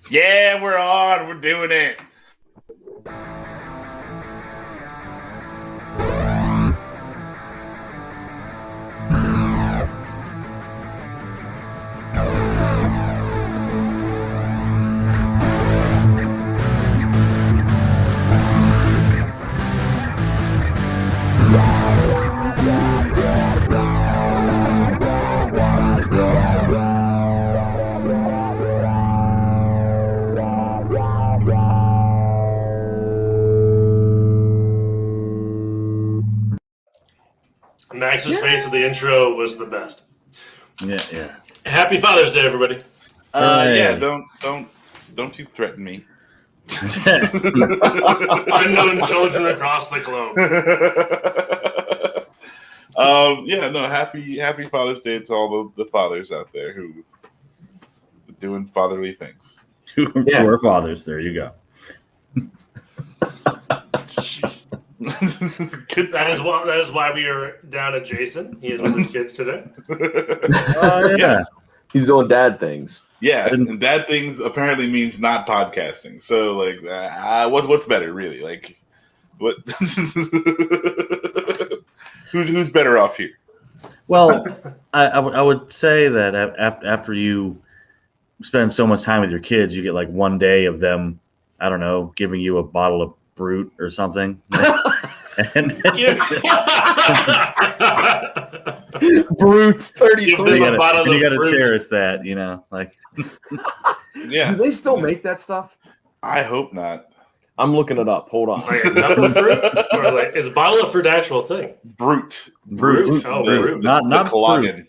Yeah, we're on. We're doing it. Max's face at the intro was the best. Yeah. Happy Father's Day, everybody. Yeah, don't you threaten me. Unknown children across the globe. Happy Father's Day to all the fathers out there who are doing fatherly things. Who are fathers? There you go. Jeez. That is why we are down at Jason. He is with his kids today. Yeah. He's doing dad things. Yeah, and dad things apparently means not podcasting. So, like, what's better, really? Like, what? Who's better off here? Well, I would say that after you spend so much time with your kids, you get like one day of them, I don't know, giving you a bottle of Brute or something. And Brute's 33. you got to cherish that, like. Yeah. Do they still make that stuff? I hope not. I'm looking it up. Hold on. Like a cup of fruit? Or like, is bottle of fruit an actual thing? Brute. Oh, Brute. Not Fruit.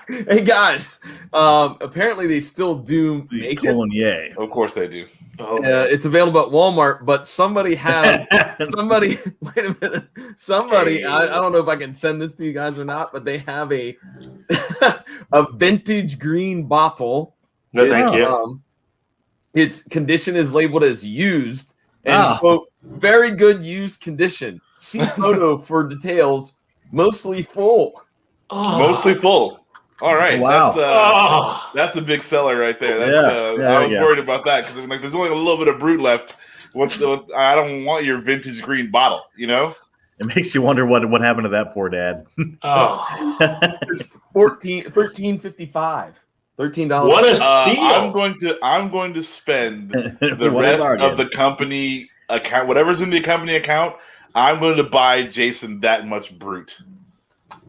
Hey guys, apparently they still do make it. Yay. Of course they do. Oh. It's available at Walmart, but somebody has somebody. Wait a minute. Somebody. I don't know if I can send this to you guys or not, but they have a vintage green bottle. No, thank you. Its condition is labeled as used, and quote, very good used condition. See photo for details. Mostly full. Mostly full. All right. Wow. That's a big seller right there. I was worried about that because like there's only a little bit of Brute left. I don't want your vintage green bottle, It makes you wonder what happened to that poor dad. It's $13.55. $13. What a steal! I'm going to spend the rest of the company account, whatever's in the company account. I'm going to buy Jason that much Brute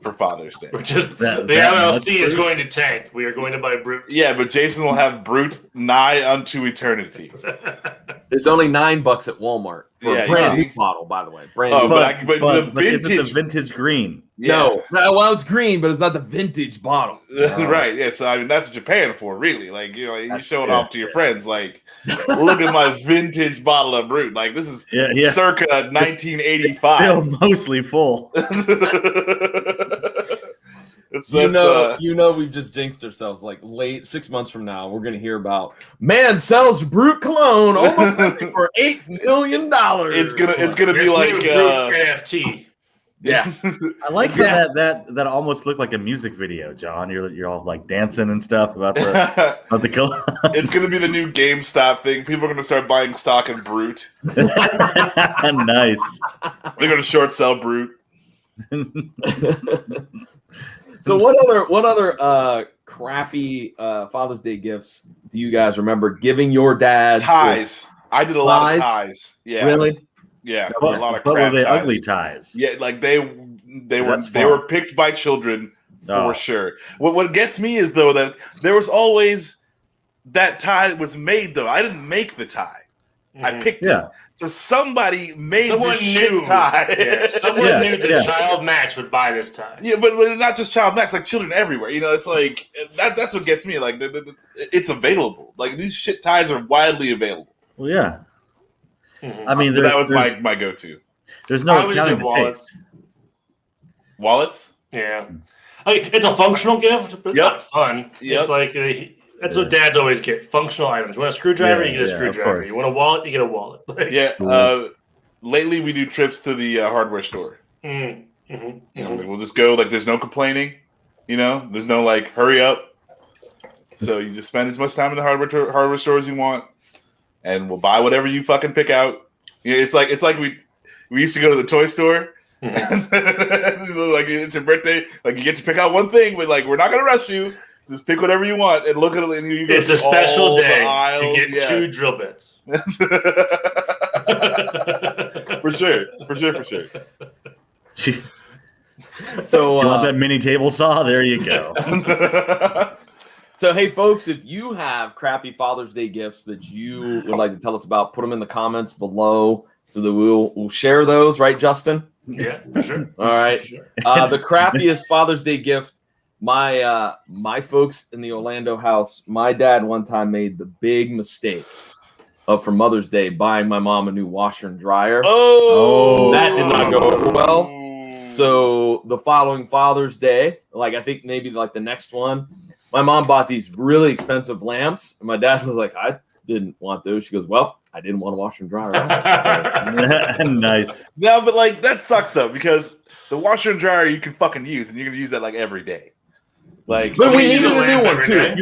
for Father's Day. The LLC is going to tank. We are going to buy Brute. Yeah, but Jason will have Brute nigh unto eternity. It's only $9 at Walmart for a brand new bottle, by the way. Brand new. But the vintage, is it the vintage green? Yeah. No, well, it's green, but it's not the vintage bottle. Right? Yeah. So that's what you're paying for, really. Like you show it off to your friends. Like, look at my vintage bottle of Brute. Like this is circa 1985. Still mostly full. We've just jinxed ourselves. Like late 6 months from now, we're gonna hear about man sells Brute cologne almost for $8 million. It's gonna be like NFT. Yeah, I like that almost looked like a music video, John. You're all like dancing and stuff about the color. It's gonna be the new GameStop thing. People are gonna start buying stock in Brute. Nice. They're gonna short sell Brute. So what other crappy Father's Day gifts do you guys remember giving your dads? Ties. I did a lot of ties. Yeah. Really? Yeah. A lot of but crap were they ties. ugly ties? Yeah, like they were picked by children for sure. What gets me is though that there was always that tie was made though. I didn't make the tie. Mm-hmm. I picked it. So somebody made someone this tie. Yeah, someone knew that Child Max would buy this tie. Yeah, but not just Child Max, like children everywhere. It's like that's what gets me. Like it's available. Like these shit ties are widely available. Well, yeah. Mm-hmm. I mean, that was my go-to. There's no accounting the taste. Wallets? Yeah. It's a functional gift, but it's not fun. Yep. It's like that's what dads always get. Functional items. You want a screwdriver, you get a screwdriver. You want a wallet, you get a wallet. Lately, we do trips to the hardware store. Mm-hmm. We'll just go. Like, there's no complaining. There's no like, hurry up. So you just spend as much time in the hardware store as you want, and we'll buy whatever you fucking pick out. You know, it's like we used to go to the toy store. Mm-hmm. Like it's your birthday, like you get to pick out one thing, but like we're not gonna rush you. Just pick whatever you want and look at it. And you go it's a special day. Aisles. You get 2 drill bits. For sure. So you want that mini table saw? There you go. So hey, folks, if you have crappy Father's Day gifts that you would like to tell us about, put them in the comments below so that we'll share those. Right, Justin? Yeah, for sure. All right. Sure. The crappiest Father's Day gift. My folks in the Orlando house, my dad one time made the big mistake of for Mother's Day buying my mom a new washer and dryer. Oh, that did not go over well. So the following Father's Day, like I think maybe like the next one, my mom bought these really expensive lamps, and my dad was like, "I didn't want those." She goes, "Well, I didn't want to wash and dryer." Nice. No, but like that sucks though, because the washer and dryer you can fucking use, and you're gonna use that like every day. Like, but we needed a new one too.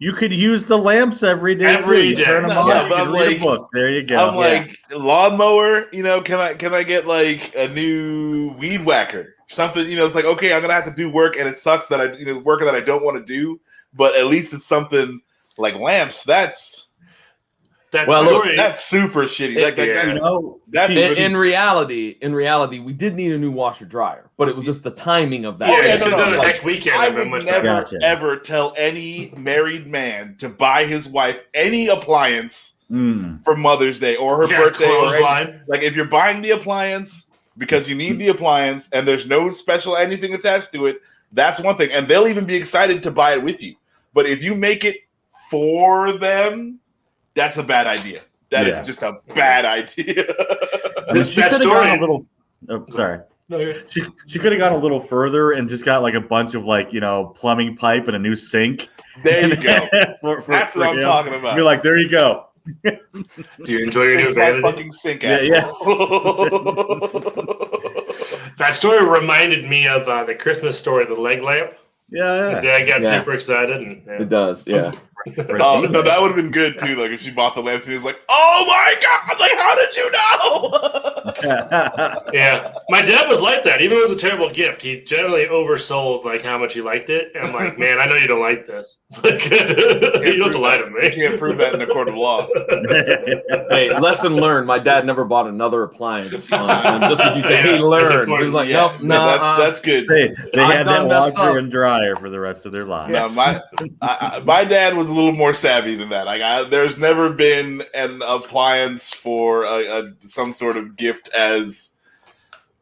You could use the lamps every day. Every day. Turn them on. Yeah, but I'm like, book. There you go. I'm like lawnmower. You know, can I get like a new weed whacker? Something. You know, it's like okay, I'm gonna have to do work, and it sucks that I work that I don't want to do. But at least it's something like lamps. That's super shitty. In reality, we did need a new washer dryer, but it was just the timing of that. Next weekend. I would never ever tell any married man to buy his wife any appliance for Mother's Day or her birthday. Like if you're buying the appliance because you need the appliance and there's no special anything attached to it, that's one thing, and they'll even be excited to buy it with you. But if you make it for them, that's a bad idea. That is just a bad idea. She could have gone a little. Oh, sorry. No, she could have gone a little further and just got like a bunch of like plumbing pipe and a new sink. There you go. That's what I'm talking about. You're like, there you go. Do you enjoy your new vanity? Fucking sink. Yes. That story reminded me of the Christmas story, the leg lamp. Yeah. Dad got super excited. And, It does, yeah. No, that would have been good too. Like if she bought the lamps and he was like, "Oh my god! Like how did you know?" Yeah, my dad was like that. Even if it was a terrible gift, he generally oversold like how much he liked it. And I'm like, man, I know you don't like this. You don't have to lie to me. You can't prove that in a court of law. Hey, lesson learned. My dad never bought another appliance. Just as you said, he learned. He was like, nope, no, that's good. They had that washer and dryer for the rest of their lives. No, my dad was a little more savvy than that. Like, there's never been an appliance for some sort of gift as,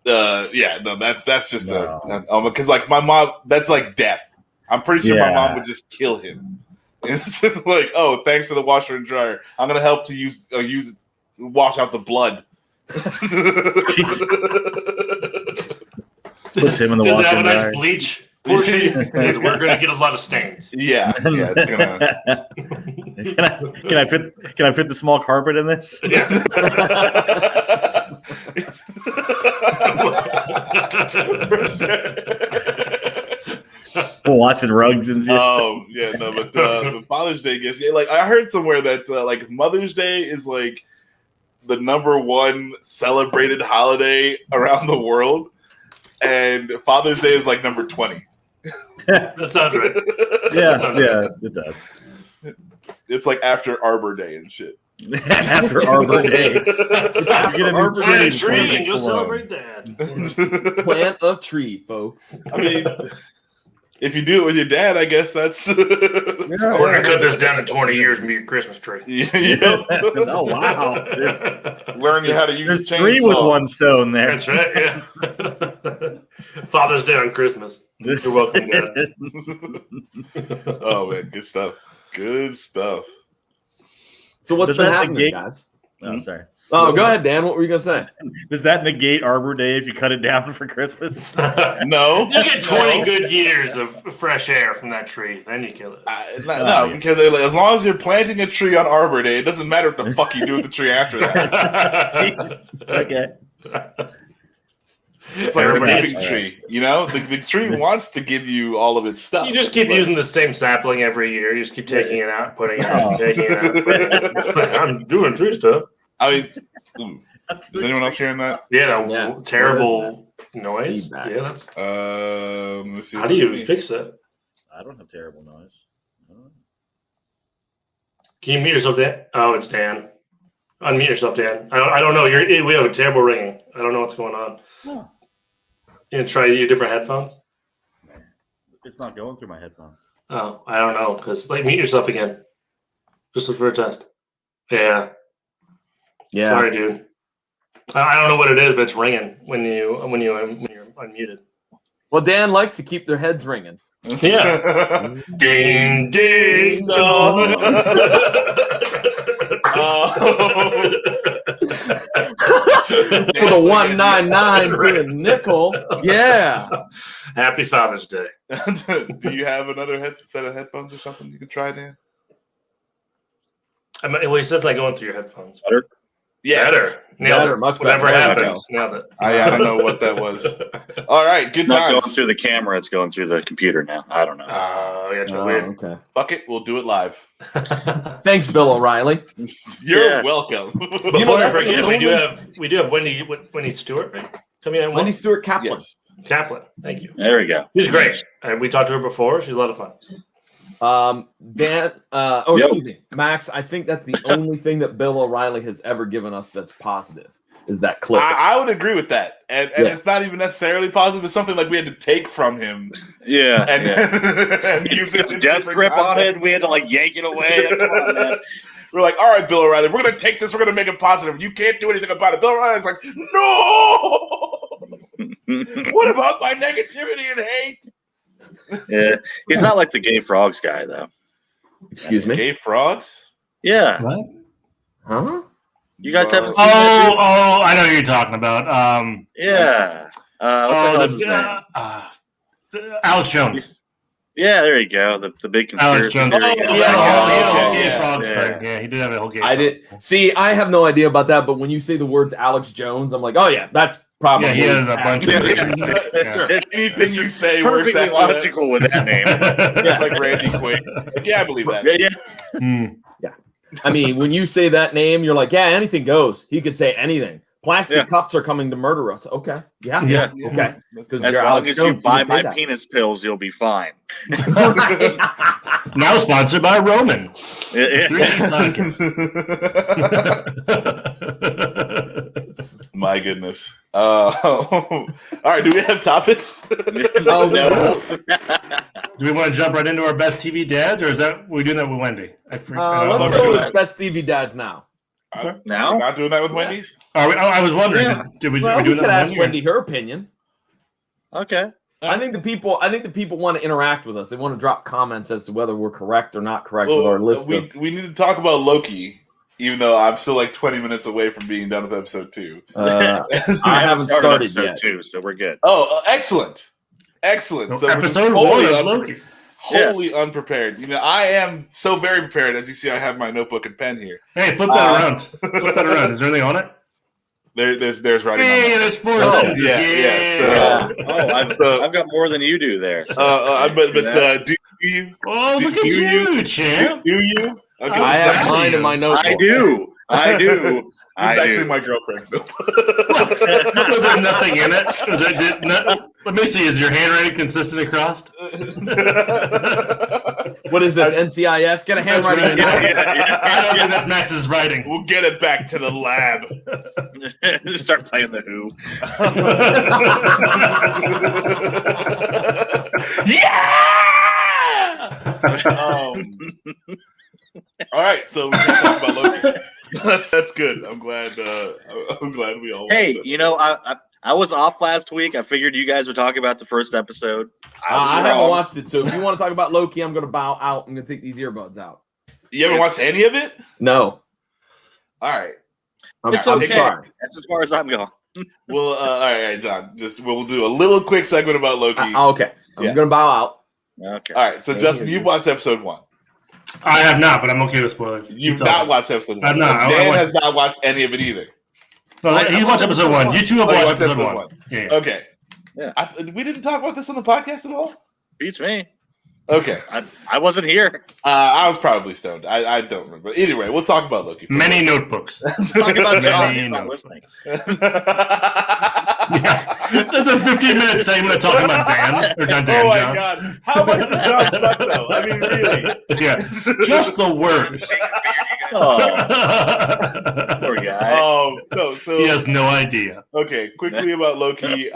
that's just because like my mom, that's like death. I'm pretty sure my mom would just kill him. It's like, oh, thanks for the washer and dryer. I'm gonna help to use it, wash out the blood. Puts him in the Does washer it have a and nice dryer. bleach? Because we're gonna get a lot of stains. Yeah, it's gonna. Can I fit the small carpet in this? Yeah. Watching rugs and shit. Oh yeah, no, but the Father's Day gifts. Yeah, like I heard somewhere that like Mother's Day is like the #1 celebrated holiday around the world, and Father's Day is like number 20. That sounds right. Yeah, it does. It's like after Arbor Day and shit. After Arbor Day. Plant a tree and go celebrate Dad. Plant a tree, folks. I mean, if you do it with your dad, I guess that's. We're gonna cut this down in 20 years and be a Christmas tree. Yeah. Oh wow! Learn you how to use. There's 3 with 1 stone there. That's right. Yeah. Father's Day on Christmas. You're welcome, Dad. Oh man, good stuff. Good stuff. So what's been happening, guys? Oh, I'm sorry. Oh, go ahead, Dan. What were you gonna say? Does that negate Arbor Day if you cut it down for Christmas? No. You get 20 good years of fresh air from that tree, then you kill it. No, because as long as you're planting a tree on Arbor Day, it doesn't matter what the fuck you do with the tree after that. Okay. It's like the giving tree, you know? The tree wants to give you all of its stuff. You just keep using the same sapling every year. You just keep taking it out, putting it out, taking it out. I'm doing tree stuff. I mean, is anyone else hearing that? Yeah, terrible noise. Feedback. Yeah, that's. Let's see. How do you fix it? I don't have terrible noise. Can you mute yourself, Dan? Oh, it's Dan. Unmute yourself, Dan. I don't know. We have a terrible ringing. I don't know what's going on. Oh. You gonna try your different headphones? It's not going through my headphones. Oh, I don't know. Because mute yourself again, just for a test. Yeah. Sorry, dude. I don't know what it is, but it's ringing when you're unmuted. Well, Dan likes to keep their heads ringing. Yeah. Ding ding dong. With a 199 to a nickel. Yeah. Happy Father's Day. Do you have another set of headphones or something you can try, Dan? Well, he says like going through your headphones. Better? Yes. Better. Nailed it. Much Whatever better. happened. Nailed it. I don't know what that was. All right, good It's not times. going through the camera, it's going through the computer now. I don't know. Oh, yeah, it's weird. Okay. Fuck it, we'll do it live. Thanks, Bill O'Reilly. You're welcome. Before You know, we that's forget, the we do have Wendy Stewart, right? Coming in. Wendy Stuart Kaplan. Yes. Kaplan. Thank you. There we go. She's great. We talked to her before. She's a lot of fun. Dan, excuse me, Max. I think that's the only thing that Bill O'Reilly has ever given us that's positive is that clip. I would agree with that, and it's not even necessarily positive. It's something like we had to take from him, Yeah. and use it. The death grip on it, we had to like yank it away. Come on, man. We're like, all right, Bill O'Reilly, we're gonna take this. We're gonna make it positive. You can't do anything about it. Bill O'Reilly's like, no. What about my negativity and hate? Yeah, he's not like the gay frogs guy though. Excuse me. Gay frogs? Yeah. What? Huh? You guys haven't seen that? Oh, I know who you're talking about. Yeah. What the hell is his name? Alex Jones. Yeah, there you go. The big Alex conspiracy Jones. theory. He had a whole okay, gay yeah, frogs yeah. thing. Yeah, he did have a whole gay. I did see. I have no idea about that, but when you say the words Alex Jones, I'm like, oh yeah, that's probably. Yeah, he has a bunch of. Anything you say works perfectly out logical with that name. yeah. Like Randy Quaid. Like, yeah, I believe that. Yeah. I mean, when you say that name, you're like, yeah, anything goes. He could say anything. Plastic cups are coming to murder us. Okay. Yeah. Yeah. Okay. Because As long as you buy my penis pills, you'll be fine. Now sponsored by Roman. My goodness. All right, do we have topics? No. Do we want to jump right into our best TV dads, or is that we doing that with Wendy? Let's go with best TV dads now. Now? We're not doing that with Wendy's? I was wondering. Yeah. Did we Well, do we that could with ask Wendy? Wendy her opinion. Okay. I think the people want to interact with us. They want to drop comments as to whether we're correct or not correct with our list. We need to talk about Loki, even though I'm still like 20 minutes away from being done with episode 2. I haven't started episode yet. 2, so we're good. Oh, excellent. Excellent. So Episode wholly 1 of Loki. Wholly unprepared. You know, I am so very prepared. As you see, I have my notebook and pen here. Hey, flip that around. Flip that around. Is there anything on it? There's writing. Hey, there's 4 sentences. I've got more than you do there. So But do you? Oh, look at you, champ. Do you? Okay, I have mine in my notebook. I do. This is actually my girlfriend. Was there nothing in it? Let me see. Is your handwriting consistent across? What is this? NCIS? Get a handwriting. I don't think that's Max's writing. We'll get it back to the lab. Start playing the Who. All right, so we can talk about Loki. That's good. I'm glad we all. Hey, you know, I was off last week. I figured you guys would talk about the first episode. I haven't watched it, so if you want to talk about Loki, I'm going to bow out. I'm going to take these earbuds out. You haven't watched any of it? No. All right. It's okay. That's as far as I'm going. Well, all right, John. We'll do a little quick segment about Loki. Okay. I'm going to bow out. Okay. All right. So, Justin, you've watched episode 1. I have not, but I'm okay with spoilers. You've not watched episode 1. I've not. Dan has not watched any of it either. He watched episode 1. You two have watched episode 1. Yeah. Okay. Yeah. We didn't talk about this on the podcast at all? Beats me. Okay. I wasn't here. I was probably stoned. I don't remember. Anyway, we'll talk about Loki. Many notebooks. Talk about John. He's not listening. That's a 15-minute segment talking about Dan. Or not Dan, oh my John. God. How much does John suck, though? I mean, really. Yeah. Just the worst. Oh, poor guy. Oh, no. So, He has no idea. okay, quickly about Loki.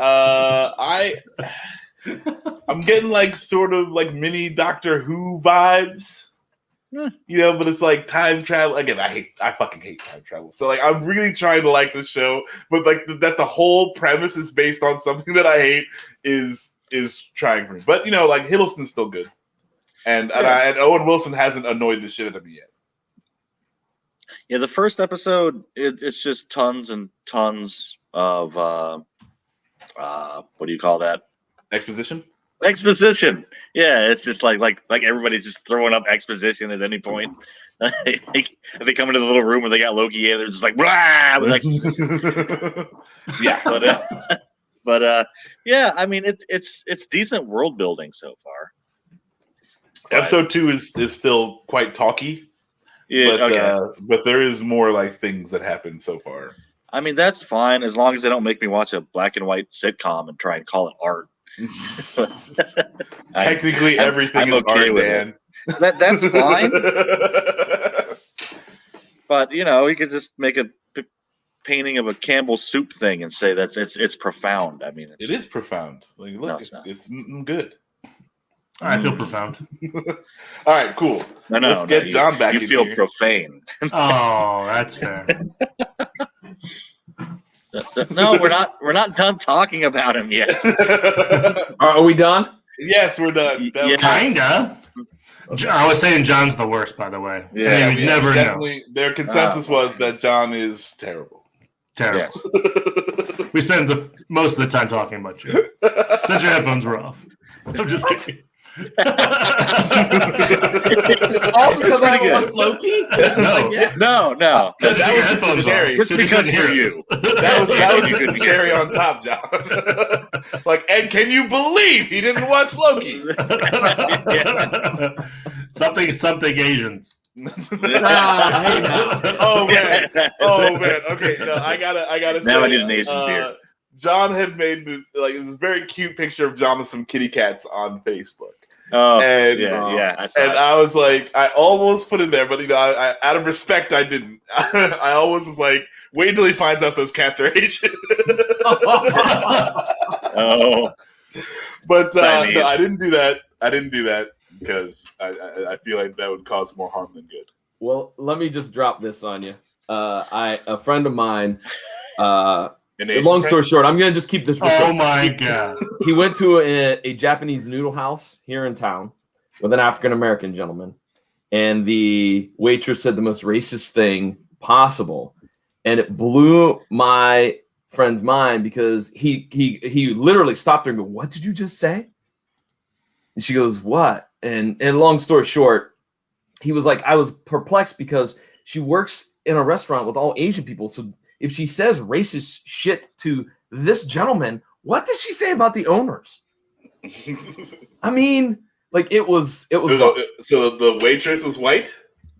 I'm getting like sort of like mini Doctor Who vibes, you know, but it's like time travel. Again, I fucking hate time travel. So like, I'm really trying to like the show, but like that the whole premise is based on something that I hate is trying for me. But you know, like Hiddleston's still good, and Owen Wilson hasn't annoyed the shit out of me yet. Yeah, the first episode, it's just tons and tons of what do you call that? Exposition. Yeah, it's just like everybody's just throwing up exposition at any point. Like, they come into the little room where they got Loki in, they're just like blah with exposition. Yeah, but yeah, I mean it's decent world building so far. Episode 2 is still quite talky. Yeah, but there is more like things that happen so far. I mean that's fine as long as they don't make me watch a black and white sitcom and try and call it art. Technically, everything is okay art, with Dan. That's fine. But you know, you could just make a painting of a Campbell's soup thing and say that's it's profound. I mean, it is profound. Like, look, it's good. I feel profound. All right, cool. Let's get John back. You feel profane. Oh, that's fair. No, we're not done talking about him yet. Are we done? Yes, we're done. Kinda. I was saying John's the worst, by the way. Yeah, you would never know. Their consensus was that John is terrible. Terrible. Yes. We spent most of the time talking about you. Since your headphones were off. I'm just kidding. All because I watched Loki? No. That was cherry. Just because you're you. That was the cherry on top, John. Like, and can you believe he didn't watch Loki? Something Asians. Oh man. Okay, no, I gotta say. Now I need an Asian beer. John had made this very cute picture of John with some kitty cats on Facebook. Oh, and I saw and it. I was like, I almost put it there, but I out of respect, I didn't. I always was like, wait until he finds out those cats are Asian. Oh, but no, I didn't do that because I feel like that would cause more harm than good. Well, let me just drop this on you. A friend of mine. Long story short, I'm gonna just keep this. Oh my god! He went to a Japanese noodle house here in town with an African American gentleman, and the waitress said the most racist thing possible, and it blew my friend's mind because he literally stopped her and go, "What did you just say?" And she goes, "What?" And long story short, he was like, "I was perplexed because she works in a restaurant with all Asian people, so." If she says racist shit to this gentleman, what does she say about the owners? I mean, like it was. So the waitress was white.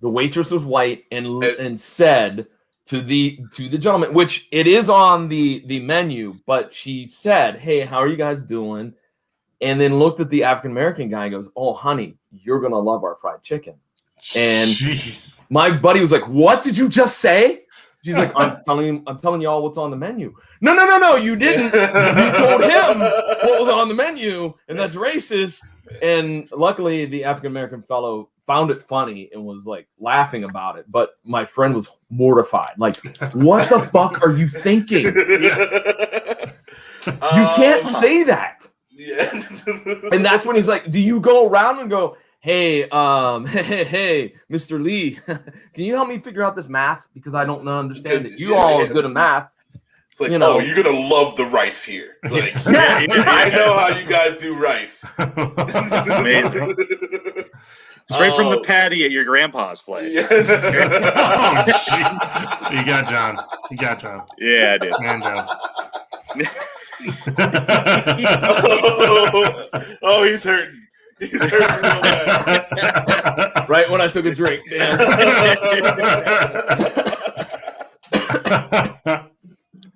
The waitress was white and said to the gentleman, which it is on the menu, but she said, "Hey, how are you guys doing?" And then looked at the African American guy and goes, "Oh, honey, you're gonna love our fried chicken." And my buddy was like, "What did you just say?" She's like, I'm telling y'all what's on the menu. No, you didn't. You told him what was on the menu, and that's racist. And luckily, the African-American fellow found it funny and was like laughing about it. But my friend was mortified. Like, what the fuck are you thinking? You can't say that. Yeah. And that's when he's like, do you go around and go, hey, Mr. Lee, can you help me figure out this math? Because I don't understand it. You all are good at math. It's like, you're going to love the rice here. Like, I know how you guys do rice. This is amazing. Straight from the patty at your grandpa's place. Oh, shit. You got John. Yeah, I did. Man, John. Oh, he's hurting. He's hurting real bad. Right when I took a drink, Dan.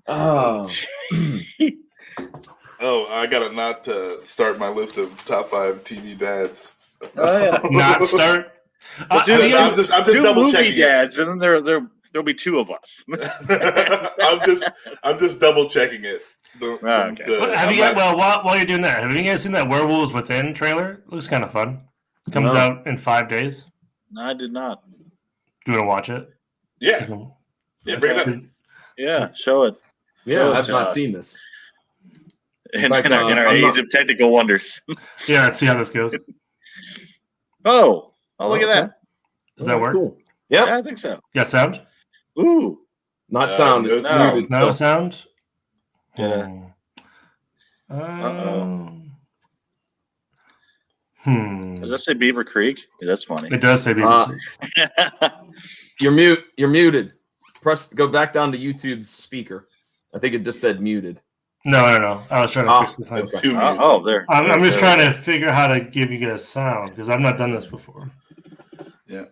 Oh. Oh, I gotta not start my list of top 5 TV dads. Oh, yeah. Not start. I'm just double movie checking dads, and then there'll be 2 of us. I'm just double checking it. Okay. Have you guys, while you're doing that, have you guys seen that Werewolves Within trailer? It looks kind of fun. It comes out in 5 days. No, I did not. Do you want to watch it? Yeah. Yeah, bring it up. Yeah, show it. Yeah, I've not seen this. In fact, our age of technical wonders. Yeah, let's see how this goes. Oh, look at that. Does that work? Cool. Yep. Yeah, I think so. Got sound? Ooh. Not sound. No It's sound. muted No still. sound? Yeah. Does that say Beaver Creek? Yeah, that's funny. It does say Beaver Creek. You're muted. Go back down to YouTube's speaker. I think it just said muted. No. I was trying to fix the thing. That's 2 minutes. There. I'm just trying to figure out how to give you guys sound because I've not done this before. Yeah.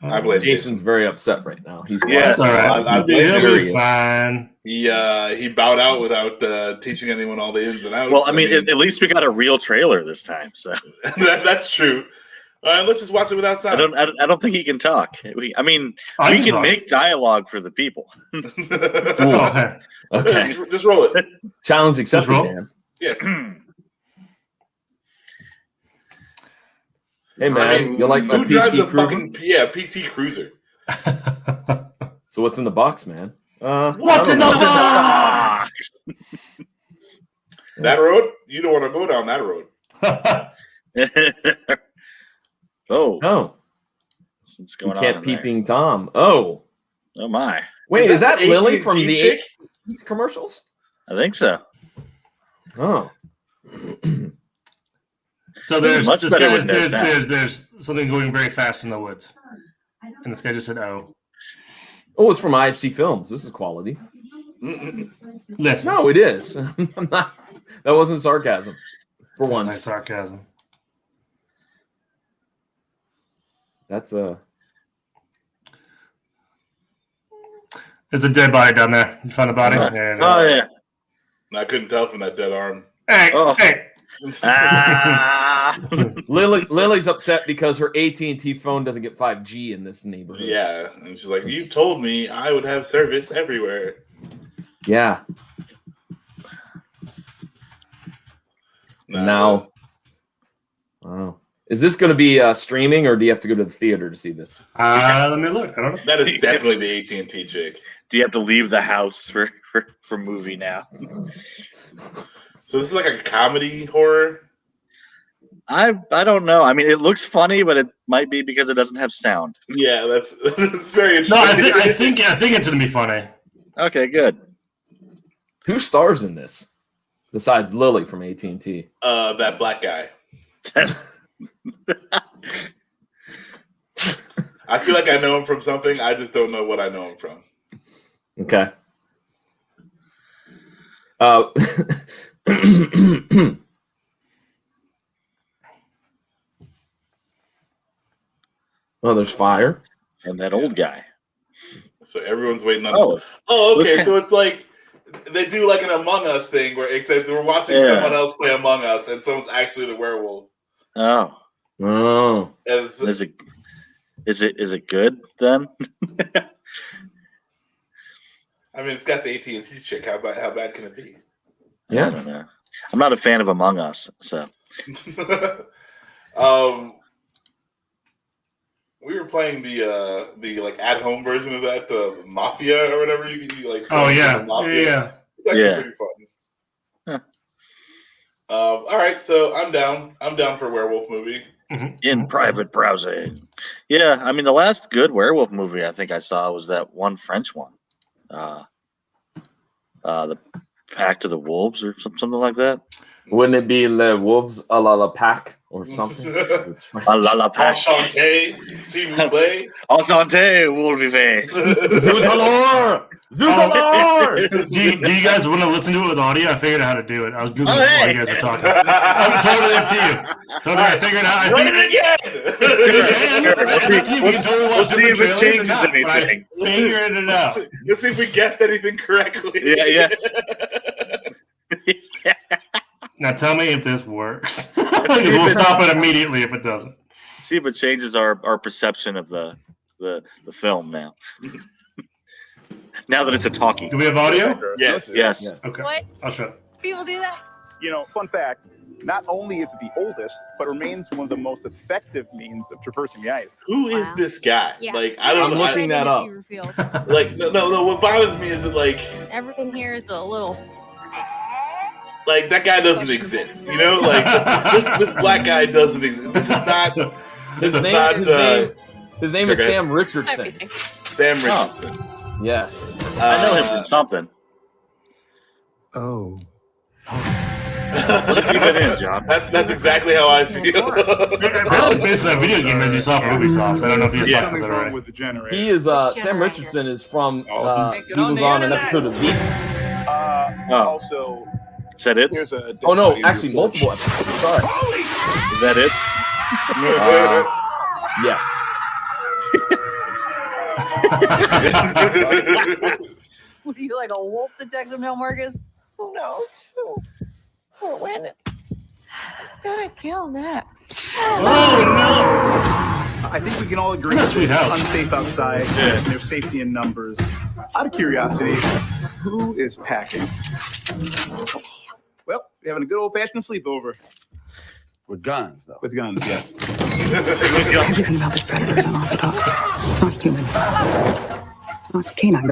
I blame Jason's very upset right now. He's Yeah. That's all right. I blame It'll him. be fine. He bowed out without teaching anyone all the ins and outs. Well, I mean, at least we got a real trailer this time. So that's true. Let's just watch it without sound. I don't think he can talk. We can talk. make dialogue for the people. Okay. Okay. Just roll it. Challenge accepted, roll? man. Yeah. Hey, man, I mean, you like my who drives PT a Cruiser? fucking PT Cruiser? So what's in the box, man? What's in the box? That road? You don't want to go down that road. Oh, what's You going on? can't in there? peeping Tom. Oh my! wait, is that the Lily AT&T from the chick? AT&T commercials? I think so. Oh, So there's Much better with no sound. there's something going very fast in the woods, and this guy just said, "Oh, it's from IFC Films. This is quality. listen." No, it is. I'm not. That wasn't sarcasm. For Sounds once, like sarcasm. that's There's a dead body down there. You found the body? Oh, There it is. oh yeah. I couldn't tell from that dead arm. Hey, Oh. hey. Ah. Lily's upset because her AT&T phone doesn't get 5G in this neighborhood. Yeah, and she's like, "You told me I would have service everywhere." Yeah. Now, oh, is this going to be streaming, or do you have to go to the theater to see this? Let me look. I don't know. that is definitely the AT&T chick. Do you have to leave the house for movie now? So this is like a comedy horror. I don't know. I mean, it looks funny, but it might be because it doesn't have sound. Yeah, that's very interesting. No, I think it's gonna be funny. Okay, good. Who stars in this besides Lily from AT&T? That black guy. I feel like I know him from something. I just don't know what I know him from. Okay. Oh, there's fire. And that old guy. So everyone's waiting on. Oh, Oh, okay. Listen. So it's like they do like an Among Us thing, where except we're watching someone else play Among Us, and someone's actually the werewolf. oh. Oh. And it's, Is it good then? I mean, it's got the AT&T chick. How bad can it be? I Yeah. don't know. I'm not a fan of Among Us, so We were playing the like at home version of that Mafia or whatever you like. Oh yeah, Mafia. yeah. It's actually Yeah. pretty fun. Huh. All right, so I'm down. I'm down for a werewolf movie. in private browsing. Yeah, I mean the last good werewolf movie I think I saw was that one French one. The Pact of the Wolves or something like that. Wouldn't it be Le Wolves a la pack or something? It's French. A la pack. Enchanté, s'il vous plaît. Enchanté, Wolfie. Zoutalor! Zoutalor! Do you guys want to listen to it with audio? I figured out how to do it. I was Googling Oh, while hey. you guys were talking. I'm totally up to you. Totally, I figured out. Run it again. We'll see if it changes anything. Figuring it out. Let's see if we guessed anything correctly. Yes. Now tell me if this works. We'll stop it immediately if it doesn't. See if it changes our perception of the film now. Now that it's a talkie. Do we have audio? Yes. Okay. What? I'll shut up. People do that? Fun fact, not only is it the oldest, but remains one of the most effective means of traversing the ice. Who is this guy? Yeah. Like, I don't I'm know. looking that up. Like, no. What bothers me is that, like, Everything here is a little. like that guy doesn't exist. You know, like this black guy doesn't exist. This is not. This is not. His name is okay. Sam Richardson. Everything. Sam Richardson. Yes. I know him from something. Oh. Let's keep it in, John. That's exactly how I feel. It's based on a video game as you saw from Ubisoft. I don't know if you saw that already. With the generator. He is Sam Richardson is from he was on an episode of Geeks. Also, Is that it? there's a. Oh no, actually multiple episodes. Sorry. Is that it? Yes. What are you, like a wolf detective now, Marcus? Who knows? Or when? Who's gonna kill next? Oh no! I think we can all agree What a sweet that house. it's unsafe outside. And there's safety in numbers. Out of curiosity, who is packing? Well, we're having a good old-fashioned sleepover. With guns, though. With guns, yes. Everything about this predator is unorthodox. It's not human. It's not canine.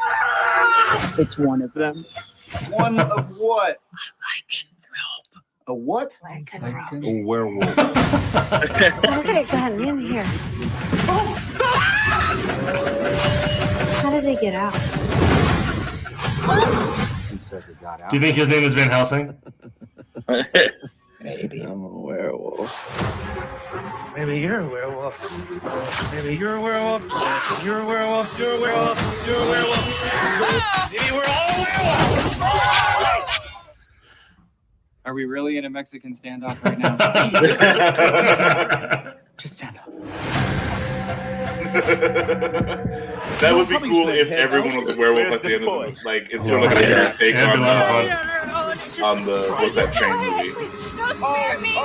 It's one of them. One of what? A what? A werewolf. How did it get in here? How did it get out? He says it got out. Do you think his name is Van Helsing? Maybe I'm a werewolf. Maybe you're a werewolf. Maybe you're a werewolf. You're a werewolf. You're a werewolf. You're a werewolf. Maybe we're all werewolves. Are we really in a Mexican standoff right now? Just stand up. That would be cool if everyone was a werewolf at the end of the movie. Like, it's sort of like a take on the what's that train movie? Don't spare me!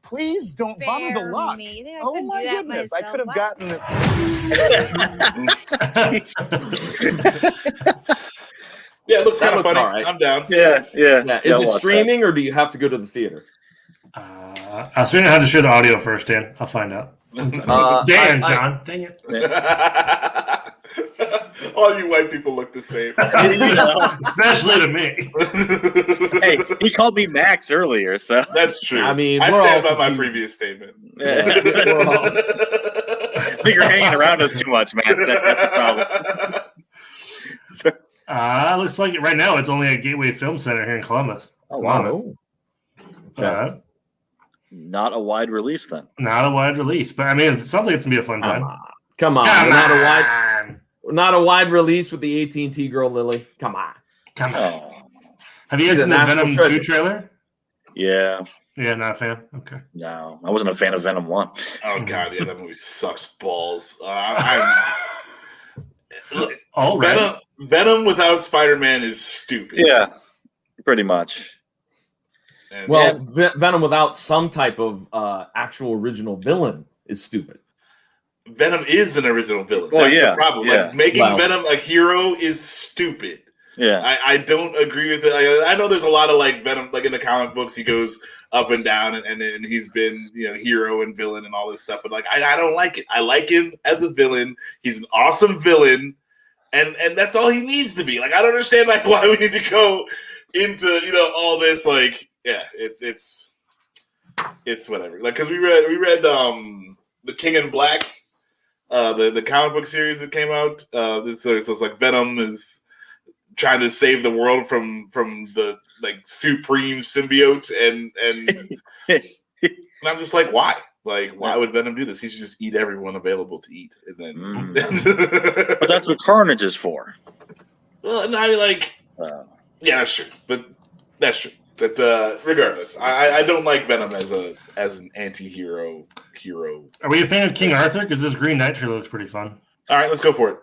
Please don't bother the lock. Oh my goodness! I could have gotten it. Yeah, it looks That kind of looks funny. all right. I'm down. Yeah. Is it streaming or do you have to go to the theater? I'll show you how to share the audio first, Dan. I'll find out. Dan, John. Dang it. All you white people look the same. Especially to me. Hey, he called me Max earlier, so that's true. I mean, I we're stand all by my confused. previous statement. I think you're hanging around us too much, Max. That's the problem. Looks like right now it's only at Gateway Film Center here in Columbus. Oh wow! Okay. Not a wide release then. Not a wide release, but I mean, it sounds like it's gonna be a fun time. Come on. Not a wide release with the AT&T girl Lily. Come on. Oh. Have you guys seen the Venom 2 trailer? Yeah. Yeah, not a fan. Okay. No, I wasn't a fan of Venom 1. Oh god, yeah, that movie sucks balls. All right. Venom without Spider-Man is stupid. Yeah, pretty much. And Venom without some type of actual original villain is stupid. Venom is an original villain. Well, That's yeah, the problem. yeah. Like making Venom a hero is stupid. Yeah, I don't agree with it. I know there's a lot of like Venom, like in the comic books, he goes up and down, and he's been hero and villain and all this stuff. But like, I don't like it. I like him as a villain. He's an awesome villain, and that's all he needs to be. Like, I don't understand like why we need to go into all this. Like, yeah, it's whatever. Like, because we read The King in Black, the comic book series that came out. So it's like Venom is trying to save the world from the like supreme symbiote, and I'm just like, why? Like, why would Venom do this? He should just eat everyone available to eat, and then. But that's what Carnage is for. Well, no, I mean, like, yeah, that's true. But that's true. But regardless, I don't like Venom as an anti-hero hero. Are we a fan of King Arthur? Because this Green Knight trailer looks pretty fun. All right, let's go for it.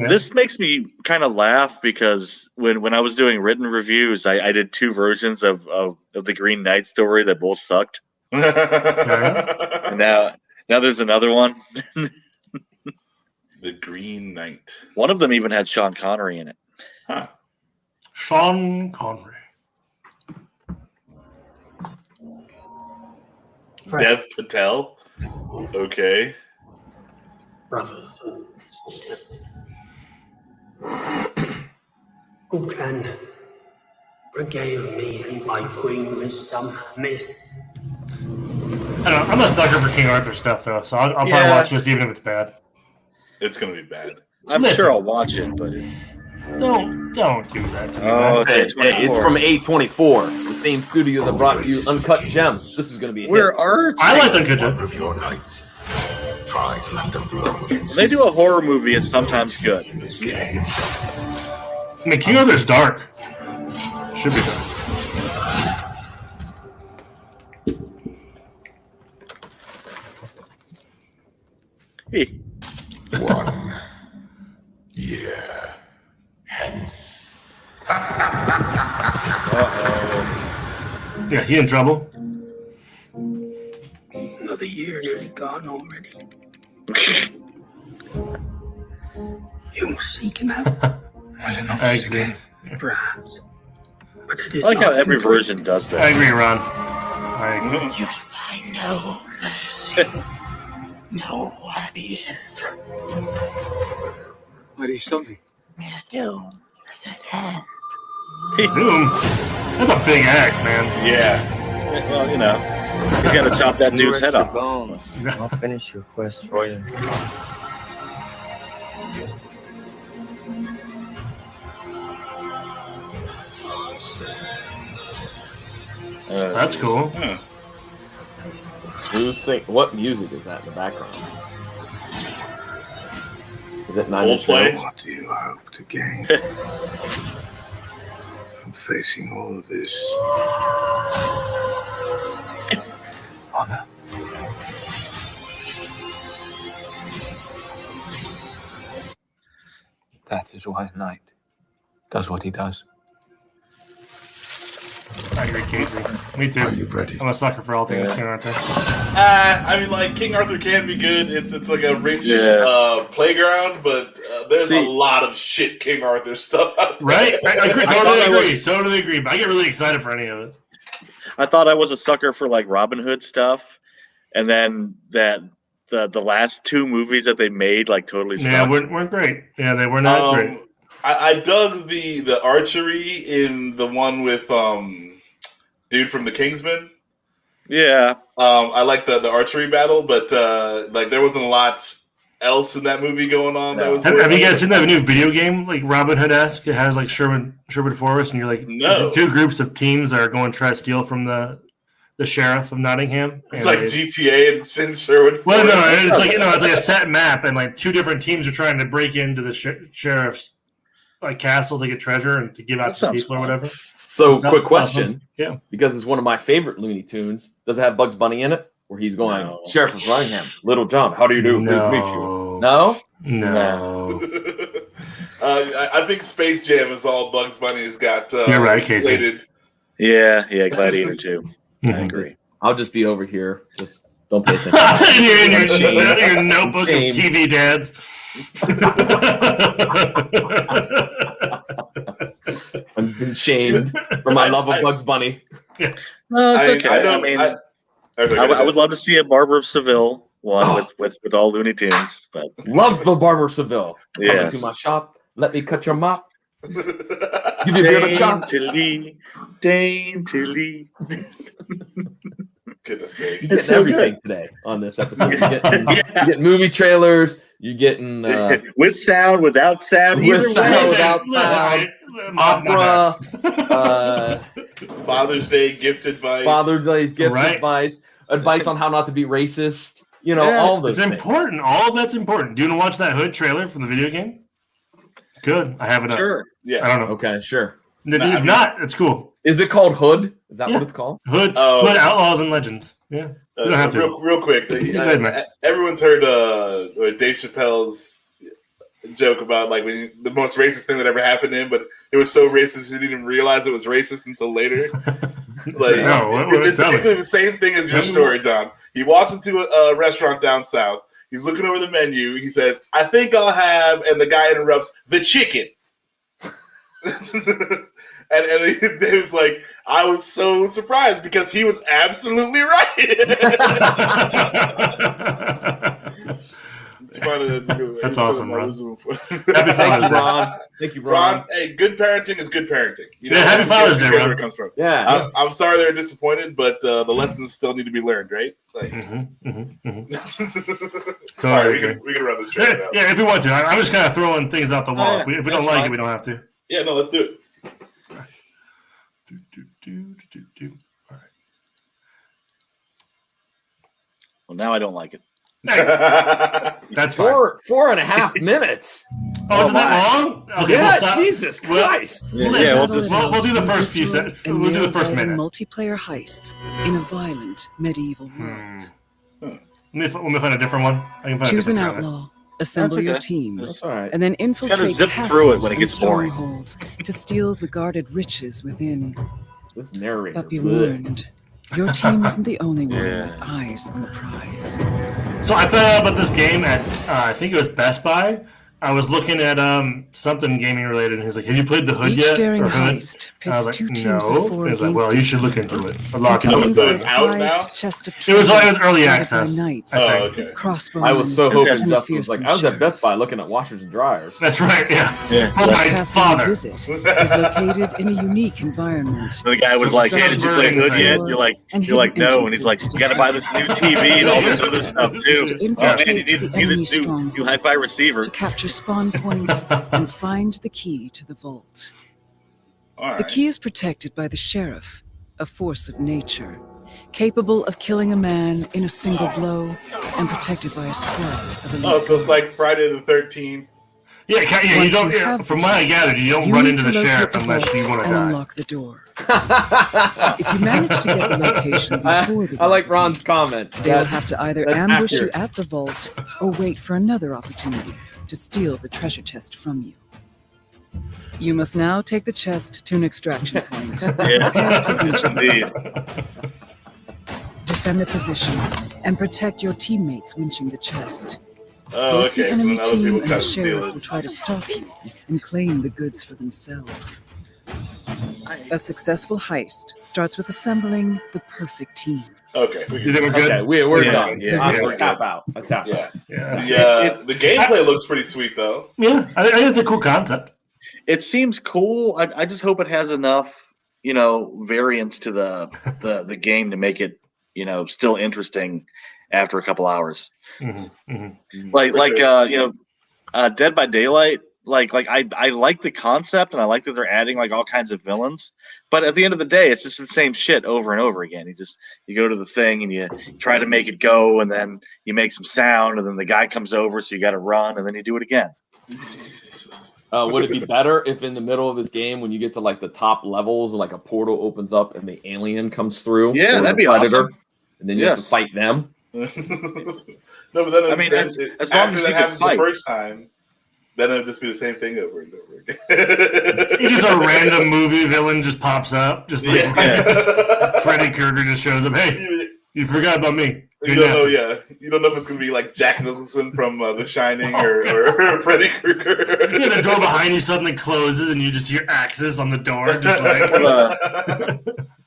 This makes me kind of laugh because when I was doing written reviews, I did 2 versions of the Green Knight story that both sucked. And now there's another one. The Green Knight. One of them even had Sean Connery in it. Huh. Sean Connery. Dev Patel. Okay. Brothers and sisters, who can regale me and my queen with some myth? I don't know. I'm a sucker for King Arthur stuff, though, so I'll probably watch this even if it's bad. It's going to be bad. I'm sure I'll watch it, but... Don't do that to me. It's from A24, the same studio that brought you Uncut Gems. This is going to be a hit. I like Uncut Gems. Of your nights, try to land a blow against When they do a horror movie, it's sometimes good. I mean, King Arthur's dark. Should be dark. Hey. 1 year hence. Yeah, he in trouble. Another year nearly gone already. You must seek him out. I agree. Perhaps. But it is I like how not every complete. version does that. I agree, Ron. I agree. You find no mercy, no happy end. Why do you stop me? Your doom is at hand. Doom? That's a big axe, man. Yeah. Well, you know, he's got to chop that dude's head off. I'll finish your quest for you. That's cool. What music is that in the background? Is it Nine Inch Coldplay? Nails? What do you hope to gain from facing all of this? Honor. That is why a knight does what he does. I agree, Casey. Me too. I'm a sucker for all things King Arthur. I mean, like, King Arthur can be good. It's like a rich playground, but there's a lot of shit King Arthur stuff out there. Right? I agree. Totally agree. But I get really excited for any of it. I thought I was a sucker for like Robin Hood stuff, and then the last 2 movies that they made like totally sucked. Yeah, weren't great. Yeah, they were not great. I dug the archery in the one with dude from the Kingsman. Yeah. I like the archery battle, but like there wasn't a lot else in that movie going on. That was Have you guys seen that new video game like Robin Hood-esque? It has like Sherwood Forest, and you're like 2 groups of teams that are going to try to steal from the sheriff of Nottingham. It's like GTA and Sherwood. Well, no, it's like it's like a set map, and like 2 different teams are trying to break into the sheriff's like castle to get treasure and to give out to people or whatever. So, quick question. Yeah. Because it's one of my favorite Looney Tunes. Does it have Bugs Bunny in it? Where he's going, Sheriff of Nottingham, Little John, how do you do? Pleased to meet you. No? No. I think Space Jam is all Bugs Bunny's got You're right, Casey. slated. Yeah, Gladiator too. I agree. I'll just be over here. Just don't pay attention. your notebook of TV dads. I've been shamed for my love of Bugs Bunny. No, it's okay. I would love to see a Barber of Seville one with all Looney Tunes. But love the Barber of Seville. Yes. Come into my shop. Let me cut your mop. Give your beard a chop. Daintily. Goodness sake. You're getting everything today on this episode. You're getting movie trailers. You're getting with sound, without sound, with sound, without sound. opera, Father's Day gift advice. Father's Day's gift advice on how not to be racist. You know, all those it's things. important. All of that's important. Do you want to watch that Hood trailer for the video game? Good. I have it up. Sure. Yeah. I don't know. Okay, sure. If not, it's cool. Is it called Hood? Is that what it's called? Hood Outlaws and Legends. Yeah. You don't have to. Real quick. Everyone's heard Dave Chappelle's joke about like when the most racist thing that ever happened to him, but it was so racist he didn't even realize it was racist until later. Like it's basically the same thing as your story, John. He walks into a restaurant down south. He's looking over the menu. He says, "I think I'll have," and the guy interrupts, "the chicken." And it was like, I was so surprised because he was absolutely right. That's awesome, Ron. Thank you, Ron. Thank you, Ron. Hey, good parenting is good parenting. You know, happy Father's Day, Ron. Where it comes from. Yeah. I'm sorry they're disappointed, but the lessons still need to be learned, right? Like, Totally. we can run this trailer now. Yeah, if we want to. I'm just kind of throwing things out the wall. If we don't like it, we don't have to. Yeah, no, let's do it. All right. Well, now I don't like it. That's fine. 4.5 minutes. Oh, isn't that long? Okay, yeah, we'll stop. Jesus Christ. We'll do the first few seconds. We'll do the first minute. Multiplayer heists in a violent medieval world. Let me find a different one. I can find Choose a an different outlaw, assemble your team, right. and then infiltrate zip through it when it gets boring. strongholds to steal the guarded riches within. This narrator. But be warned, your team isn't the only one with eyes on the prize. So I found out about this game at I think it was Best Buy. I was looking at something gaming related, and he's like, "Have you played the Hood yet?" Each daring or Hood? heist I was pits like, two teams of four He's like, against "Well, you each should look other. into it." Lock it up. So it's out now? It was early access. Knights, Oh, okay. I was so hoping and Justin was like, I was at Best Buy looking at washers and dryers. That's right, yeah. For my Castle father. Visit is located in a unique environment. The guy was like, "Hey, did you play Hood yet?" You're like, "No," and he's like, "You got to buy this new TV and all this other stuff too. Oh man, you need this new hi-fi receiver to capture spawn points and find the key to the vault. The key is protected by the sheriff, a force of nature, capable of killing a man in a single blow and protected by a squad of elite so it's like guards. Friday the 13th. Yeah, you Once don't. you Yeah, have from the what I key, gathered, you don't you run need into to the locate sheriff the unless vault you want to and die. unlock the door. If you manage to get the location before the I like Ron's comment. they'll have to either ambush you accurate. at the vault or wait for another opportunity to steal the treasure chest from you. You must now take the chest to an extraction point. Prepare to winch it. Defend the position and protect your teammates winching the chest. Oh, Both the okay. So enemy then other team people and try the to steal sheriff it. will try to stop you and claim the goods for themselves. A successful heist starts with assembling the perfect team. Okay. You think we're good? Okay, we're done. yeah, We're tap out. I tap out. The gameplay looks pretty sweet though. Yeah, I think it's a cool concept. It seems cool. I just hope it has enough, variance to the game to make it, still interesting after a couple hours. Dead by Daylight. I like the concept and I like that they're adding like all kinds of villains, but at the end of the day, it's just the same shit over and over again. You go to the thing and you try to make it go, and then you make some sound, and then the guy comes over, so you got to run, and then you do it again. Would it be better if in the middle of this game, when you get to like the top levels, like a portal opens up and the alien comes through? Yeah, that'd be awesome. And then you have to fight them. No, but then I mean, as long after as that you can happens the fight. first time, then it'll just be the same thing over and over again. Just a random movie villain just pops up, just like Freddy Krueger just shows up. Hey, you forgot about me. You don't know, You don't know if it's gonna be like Jack Nicholson from The Shining or Freddy Krueger. Yeah, the door behind you suddenly closes, and you just hear axes on the door, just like.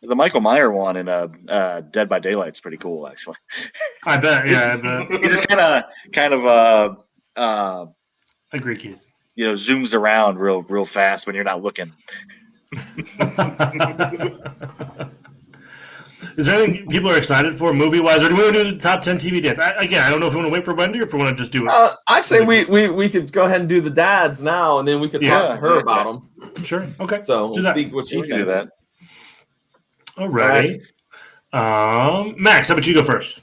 The Michael Meyer one in Dead by Daylight's pretty cool, actually. I bet, yeah, I bet. He just kind of agree, Keith. Zooms around real fast when you're not looking. Is there anything people are excited for movie-wise, or do we want to do the top 10 TV dads? Again, I don't know if we want to wait for Wendy or if we want to just do it. I say we could go ahead and do the dads now, and then we could talk to her about them. Sure. Okay. So let's do that. Think what she We can do thinks. that. All right. Max, how about you go first?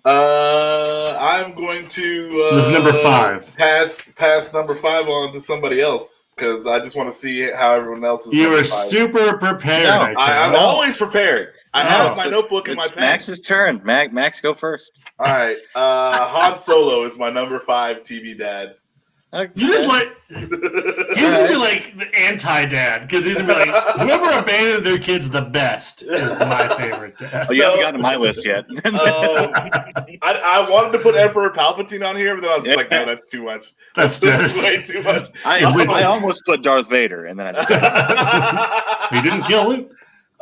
I'm going to. So this is number 5. Pass number 5 on to somebody else because I just want to see how everyone else is. You were 5. super prepared. No, I'm always prepared. I have my notebook and my pen. Max's turn. Max, go first. All right. Han Solo is my number 5 TV dad. You just like he's gonna be like the anti-dad because he's gonna be like whoever abandoned their kids the best is my favorite dad. Oh, you haven't gotten to my list yet. I wanted to put Emperor Palpatine on here, but then I was just like, no, that's too much. That's way too much. I almost put Darth Vader, and then I he didn't kill him.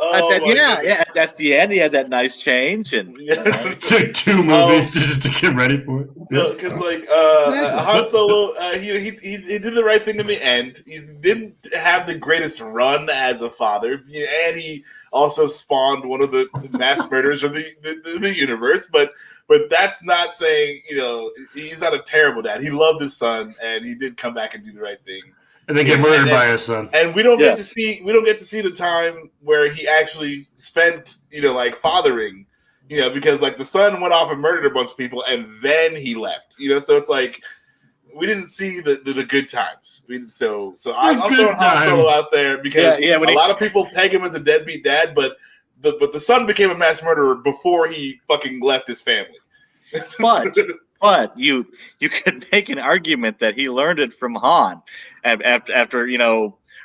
At the end, he had that nice change, and it took 2 movies just to get ready for it. Because Han Solo, he did the right thing in the end. He didn't have the greatest run as a father, and he also spawned one of the mass murderers of the universe. But that's not saying he's not a terrible dad. He loved his son, and he did come back and do the right thing. And then get murdered by his son. And we don't get to see the time where he actually spent, fathering, because the son went off and murdered a bunch of people and then he left, so it's like we didn't see the good times. So I'm throwing Han Solo out there because a lot of people peg him as a deadbeat dad, but the son became a mass murderer before he fucking left his family. But you could make an argument that he learned it from Han after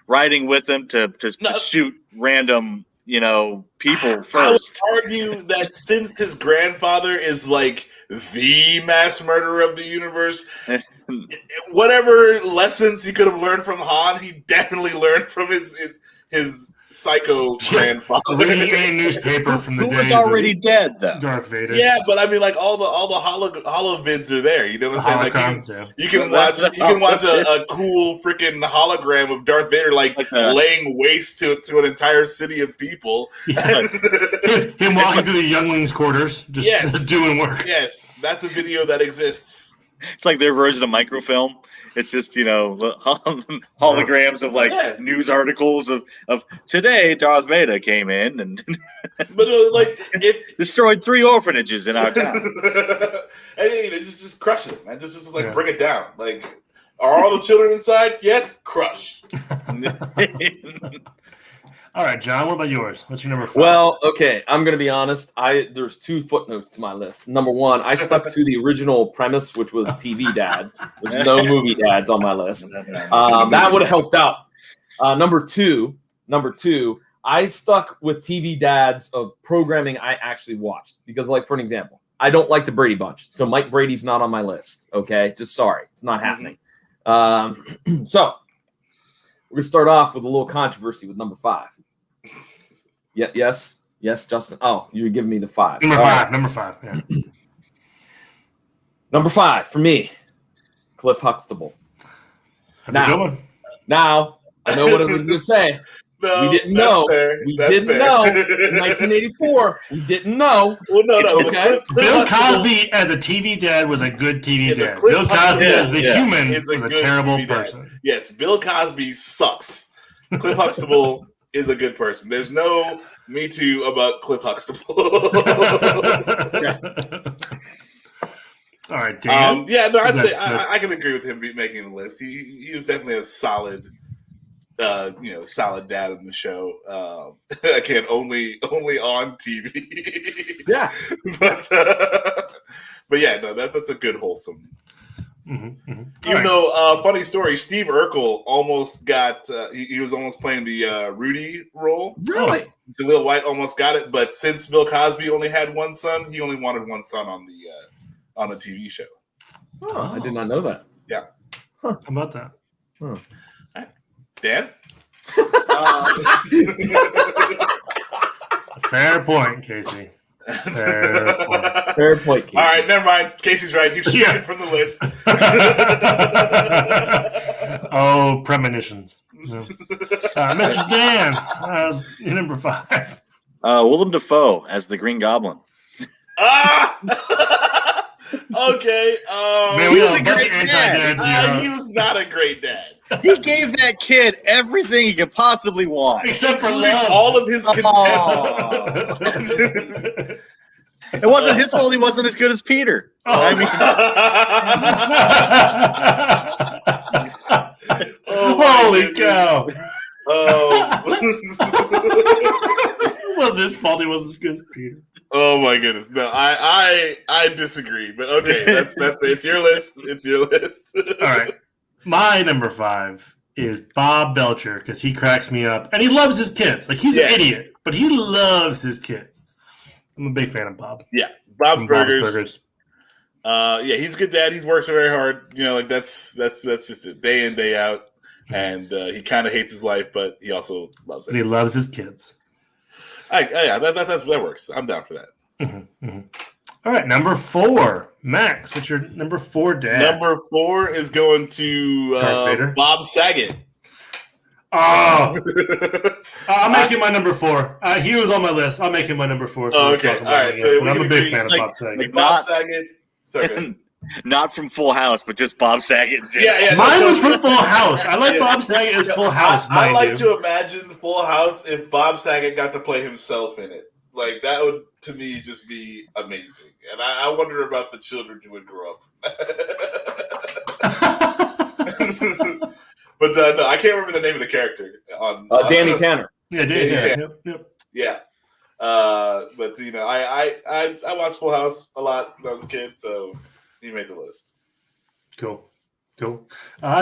riding with him to shoot random people first. I would argue that since his grandfather is like the mass murderer of the universe, whatever lessons he could have learned from Han, he definitely learned from his psycho grandfather. Reading a newspaper from the who days was already dead though. Darth Vader. Yeah, but I mean, all the holo vids are there. You know what I'm saying? You can watch a cool freaking hologram of Darth Vader laying waste to an entire city of people. Yeah. Him walking to the younglings' quarters, just doing work. Yes, that's a video that exists. It's like their version of microfilm. It's just holograms of news articles of today Darth Vader came in and destroyed 3 orphanages in our town. And just crush it, man. Just bring it down. Are all the children inside? Yes, crush. All right, John, what about yours? What's your number 5? Well, okay, I'm going to be honest. There's 2 footnotes to my list. Number 1, I stuck to the original premise, which was TV dads. There's no movie dads on my list. That would have helped out. Number two, I stuck with TV dads of programming I actually watched. Because, for an example, I don't like the Brady Bunch. So Mike Brady's not on my list, okay? Just sorry. It's not happening. So we're going to start off with a little controversy with number 5. Yes, Justin. Oh, you were giving me the 5. Number 5. Yeah. Number 5 for me, Cliff Huxtable. That's a good one. Now, I know what I was going to say. No, we didn't know. We didn't know. In 1984, we didn't know. Well, no. Okay. Bill Cosby as a TV dad was a good TV dad. Bill Cosby as the human is a terrible person. Yes, Bill Cosby sucks. Cliff Huxtable is a good person. There's no Me Too about Cliff Huxtable. All right, Dan. I'd say I can agree with him making the list. He was definitely a solid, solid dad in the show. Again, only on TV. Yeah, but yeah, no, that's a good wholesome. Mm-hmm, mm-hmm. Even though, funny story, Steve Urkel almost got, he was almost playing the Rudy role. Really? Jaleel White almost got it, but since Bill Cosby only had one son, he only wanted one son on the TV show. Oh, I did not know that. Yeah. How about that? Huh. Dan? Fair point, Casey. Fair point, Casey. All right, never mind. Casey's right. He's straight from the list. Oh, premonitions. Mr. Dan, number 5. Willem Dafoe as the Green Goblin. Okay. Man, he was a great dad. He was not a great dad. He gave that kid everything he could possibly want, except for love. All of his contempt. It wasn't his fault. He wasn't as good as Peter. I mean, holy cow! It wasn't his fault. He wasn't as good as Peter. Oh my goodness! No, I disagree. But okay, that's it's your list. It's your list. All right, my number 5 is Bob Belcher because he cracks me up and he loves his kids. Like he's an idiot, but he loves his kids. I'm a big fan of Bob. Yeah, Bob's Burgers. Yeah, he's a good dad. He's works very hard. You know, like that's just it, day in day out. And he kind of hates his life, but he also loves it. And he loves his kids. Yeah, that works. I'm down for that. Mm-hmm, mm-hmm. All right, number 4, Max. What's your number 4 dad? Number 4 is going to Bob Saget. Oh, I'll make him my number 4. He was on my list. I'll make him my number 4. So okay, all right. So I'm a big fan of Bob Saget. Like Bob Saget. Sorry, not from Full House, but just Bob Saget. Yeah. Mine was from Full House. I like Bob Saget as Full House. I like to imagine Full House if Bob Saget got to play himself in it. Like that would, to me, just be amazing. And I wonder about the children who would grow up. But no, I can't remember the name of the character. Danny Tanner. Yeah, Danny Tanner. Yep. Yeah. But you know, I watched Full House a lot when I was a kid, so he made the list. Cool.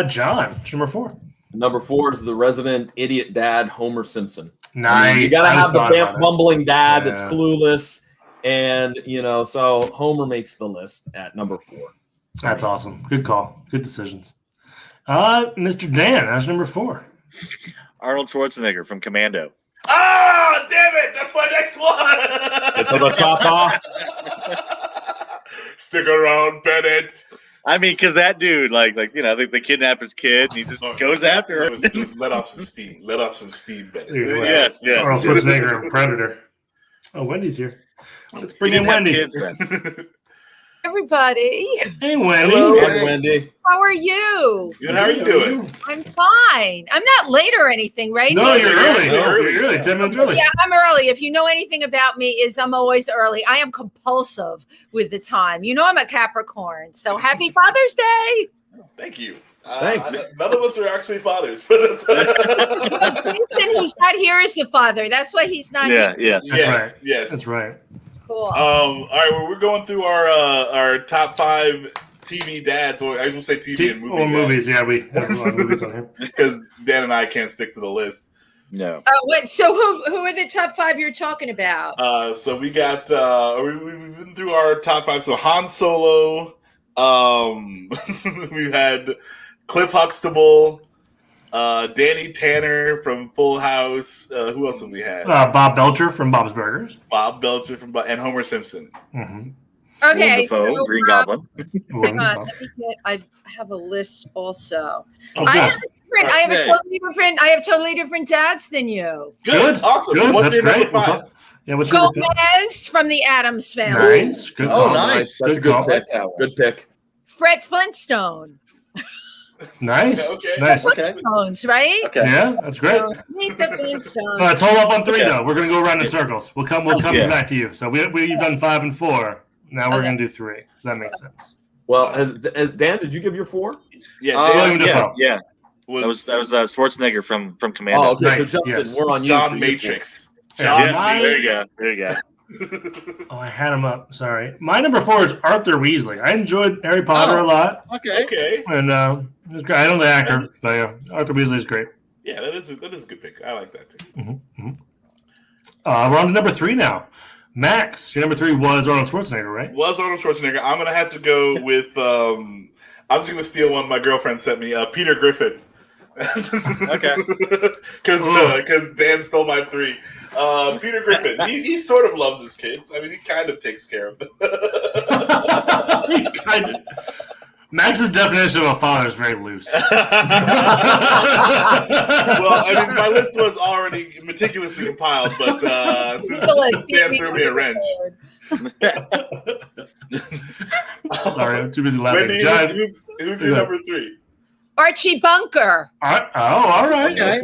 John, what's number 4? Number 4 is the resident idiot dad, Homer Simpson. Nice. You gotta have the bumbling dad that's clueless, and so Homer makes the list at number 4. That's awesome. Good call. Good decisions. Mr. Dan, that's number 4. Arnold Schwarzenegger from Commando. Ah, damn it! That's my next one. It's the top off. Stick around, Bennett. I mean, because that dude, they kidnap his kid, and he just goes after him. Just let off some steam. Let off some steam, Bennett. Yes. Arnold Schwarzenegger and Predator. Oh, Wendy's here. Let's bring in Wendy. Everybody. Hey, Wendy. Hello, Wendy. How are you? Good. How are you doing? I'm fine. I'm not late or anything, right? No, you're early. You're early. 10 minutes early. Yeah, I'm early. If you know anything about me, is I'm always early. I am compulsive with the time. You know I'm a Capricorn. So happy Father's Day. Thank you. Thanks. None of us are actually fathers, but Jason, who's not here, is the father. That's why he's not here. Yes. Yes. That's right. Cool. All right. Well, we're going through our top 5 TV dads, or I was gonna say TV and movie. Or movies, yeah, we have a lot of movies on here because Dan and I can't stick to the list. No. So who are the top 5 you're talking about? So we got we've been through our top 5. So Han Solo. We've had Cliff Huxtable, Danny Tanner from Full House. Who else have we had? Bob Belcher from Bob's Burgers. Bob Belcher from and Homer Simpson. Mm-hmm. Okay. Dafoe, Green Goblin. Hang on. Let me get. I have a list also. Oh, I have totally different dads than you. Good. Awesome. Good. What's That's your number great. 5? What's your number 5? Gomez from the Addams Family. Nice. Good call. Oh, nice. That's a good pick. Good pick. Fred Flintstone. Nice. Okay. Nice. Flintstones, right? Okay. Yeah, that's great. So, meet the Flintstones. Let's hold off on 3 though. We're gonna go around in circles. We'll come back to you. So we've done 5 and 4. Now we're gonna do 3. Does that make sense? Well, Dan, did you give your 4? Yeah. William Dafoe. Yeah. That was Schwarzenegger from Commando. Oh, okay. Nice. So Justin, Yes. we're on you. John for Matrix. Yeah. There you go. Oh, I had him up. Sorry. My number 4 is Arthur Weasley. I enjoyed Harry Potter a lot. Okay. And it was great. I don't know the actor, but yeah, Arthur Weasley is great. Yeah, that is a good pick. I like that too. Mm-hmm. We're on to number 3 now. Max, your number 3 was Arnold Schwarzenegger, right? Was Arnold Schwarzenegger. I'm going to have to go with, I'm just going to steal one my girlfriend sent me, Peter Griffin. Okay. Because Dan stole my 3. Peter Griffin, he sort of loves his kids. I mean, he kind of takes care of them. He kind of. Max's definition of a father is very loose. Well, I mean, my list was already meticulously compiled, but since Dan threw me a wrench. Sorry, I'm too busy laughing. Wendy, who's your number 3? Archie Bunker. All right. Okay.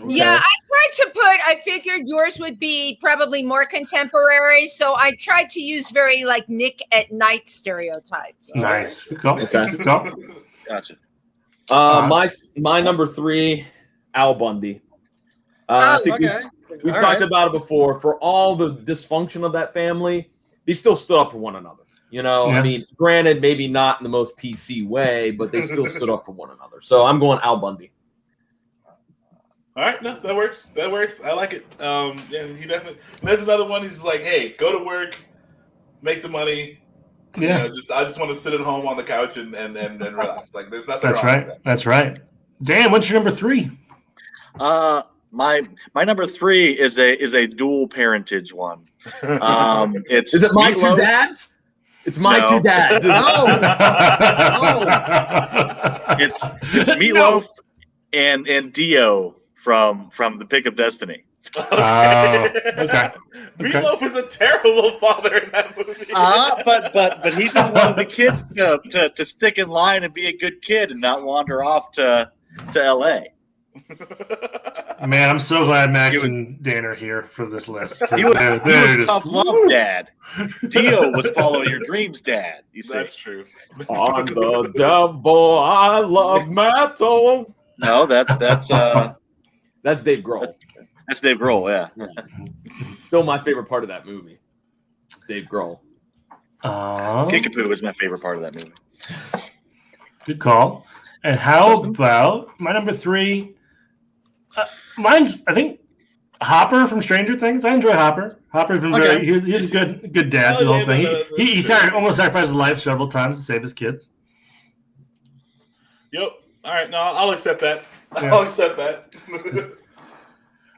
Yeah, I figured yours would be probably more contemporary, so I tried to use very like Nick at Night stereotypes. Nice. Good call. Okay. Good call. Gotcha. My number 3, Al Bundy. I think we've talked about it before. For all the dysfunction of that family, they still stood up for one another. You know, I mean, granted, maybe not in the most PC way, but they still stood up for one another. So I'm going Al Bundy. All right, no, that works. That works. I like it. Yeah, he definitely. There's another one. He's like, hey, go to work, make the money. Yeah. You know, I just want to sit at home on the couch and relax. Like, there's nothing. That's wrong right. with that. That's right. Dan, what's your number 3? My number 3 is a dual parentage one. Is it my 2 dads? It's my 2 dads. It's Meatloaf and Dio from the Pick of Destiny. Okay. Meatloaf is a terrible father in that movie. But he just wanted the kid to stick in line and be a good kid and not wander off to LA. Man, I'm so glad Max and Dan are here for this list. He was tough love dad. Dio was follow your dreams dad. You see, that's true. On the devil, I love metal. No, that's Dave Grohl. That's Dave Grohl. Yeah. Still my favorite part of that movie. Dave Grohl. Kickapoo is my favorite part of that movie. Good call. And how about my number 3? Mine's, I think, Hopper from Stranger Things. I enjoy Hopper. Hopper's been he's a good dad. The whole thing. He almost sacrificed his life several times to save his kids. Yep. All right. No, I'll accept that. Yeah. I'll accept that.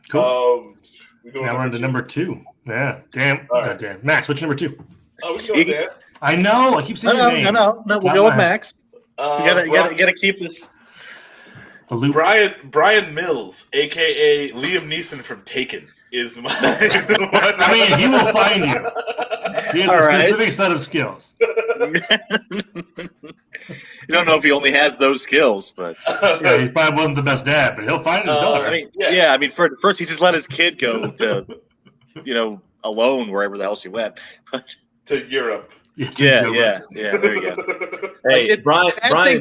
Cool. Now we're on to number 2. Yeah. Damn. Right. Damn. Max, what's your number 2? Oh, we can go with Dan. I know. I keep saying your name. No, we'll go with Max. You gotta keep this. Brian Mills, aka Liam Neeson from Taken, is my. I mean, he will find you. He has a specific set of skills. You don't know if he only has those skills, but yeah, he probably wasn't the best dad, but he'll find his daughter. I mean, first he just let his kid go to, alone wherever the hell she went. To Europe. Yeah, there you go. Hey, Brian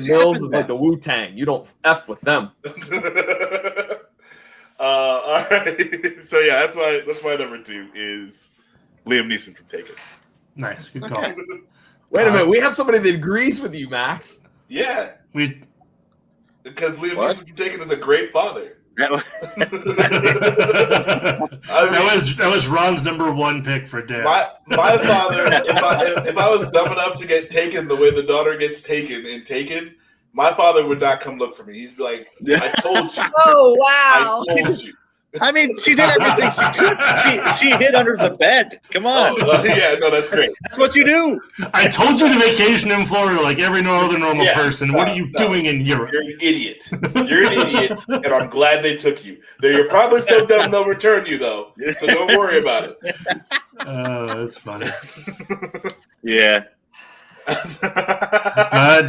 Mills is like the Wu-Tang. You don't F with them. All right. So yeah, that's my number 2 is Liam Neeson from Taken. Nice, good call. Wait a minute, we have somebody that agrees with you, Max. Yeah. Because Liam What? Neeson from Taken is a great father. That was Ron's number 1 pick for dad. My father, if I was dumb enough to get taken the way the daughter gets taken in Taken, my father would not come look for me. He'd be like, I told you. Oh, wow. I told you. I mean, she did everything she could. She hid under the bed. Come on. Yeah, no, that's great. That's what you do. I told you to vacation in Florida like every normal person. What are you doing in Europe? You're an idiot. You're an idiot, and I'm glad they took you. You're probably so dumb they'll return you, though. So don't worry about it. Oh, that's funny. Yeah.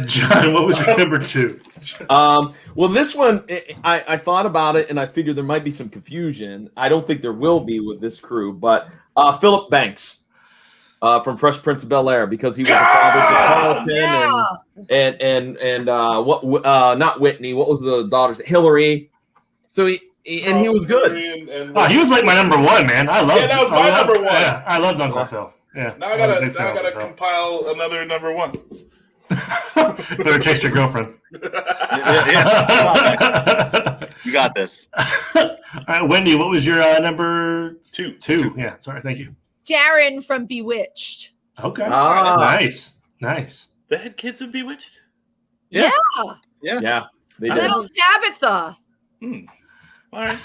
John, what was your number 2? Well, this one, I thought about it, and I figured there might be some confusion. I don't think there will be with this crew, but Philip Banks from Fresh Prince of Bel-Air, because he was a father to Carlton and not Whitney. What was the daughter's? Hillary. So he was good. He was like my number 1, man. I loved. Yeah, that was my number 1. Yeah, I loved Uncle Phil. Yeah. Now I gotta compile another number 1. Better text your girlfriend. You got this. All right, Wendy, what was your number 2? 2. Yeah, sorry, thank you. Darren from Bewitched. Okay. Nice. They had kids in Bewitched? Yeah. Yeah, they did. Little Tabitha. All right.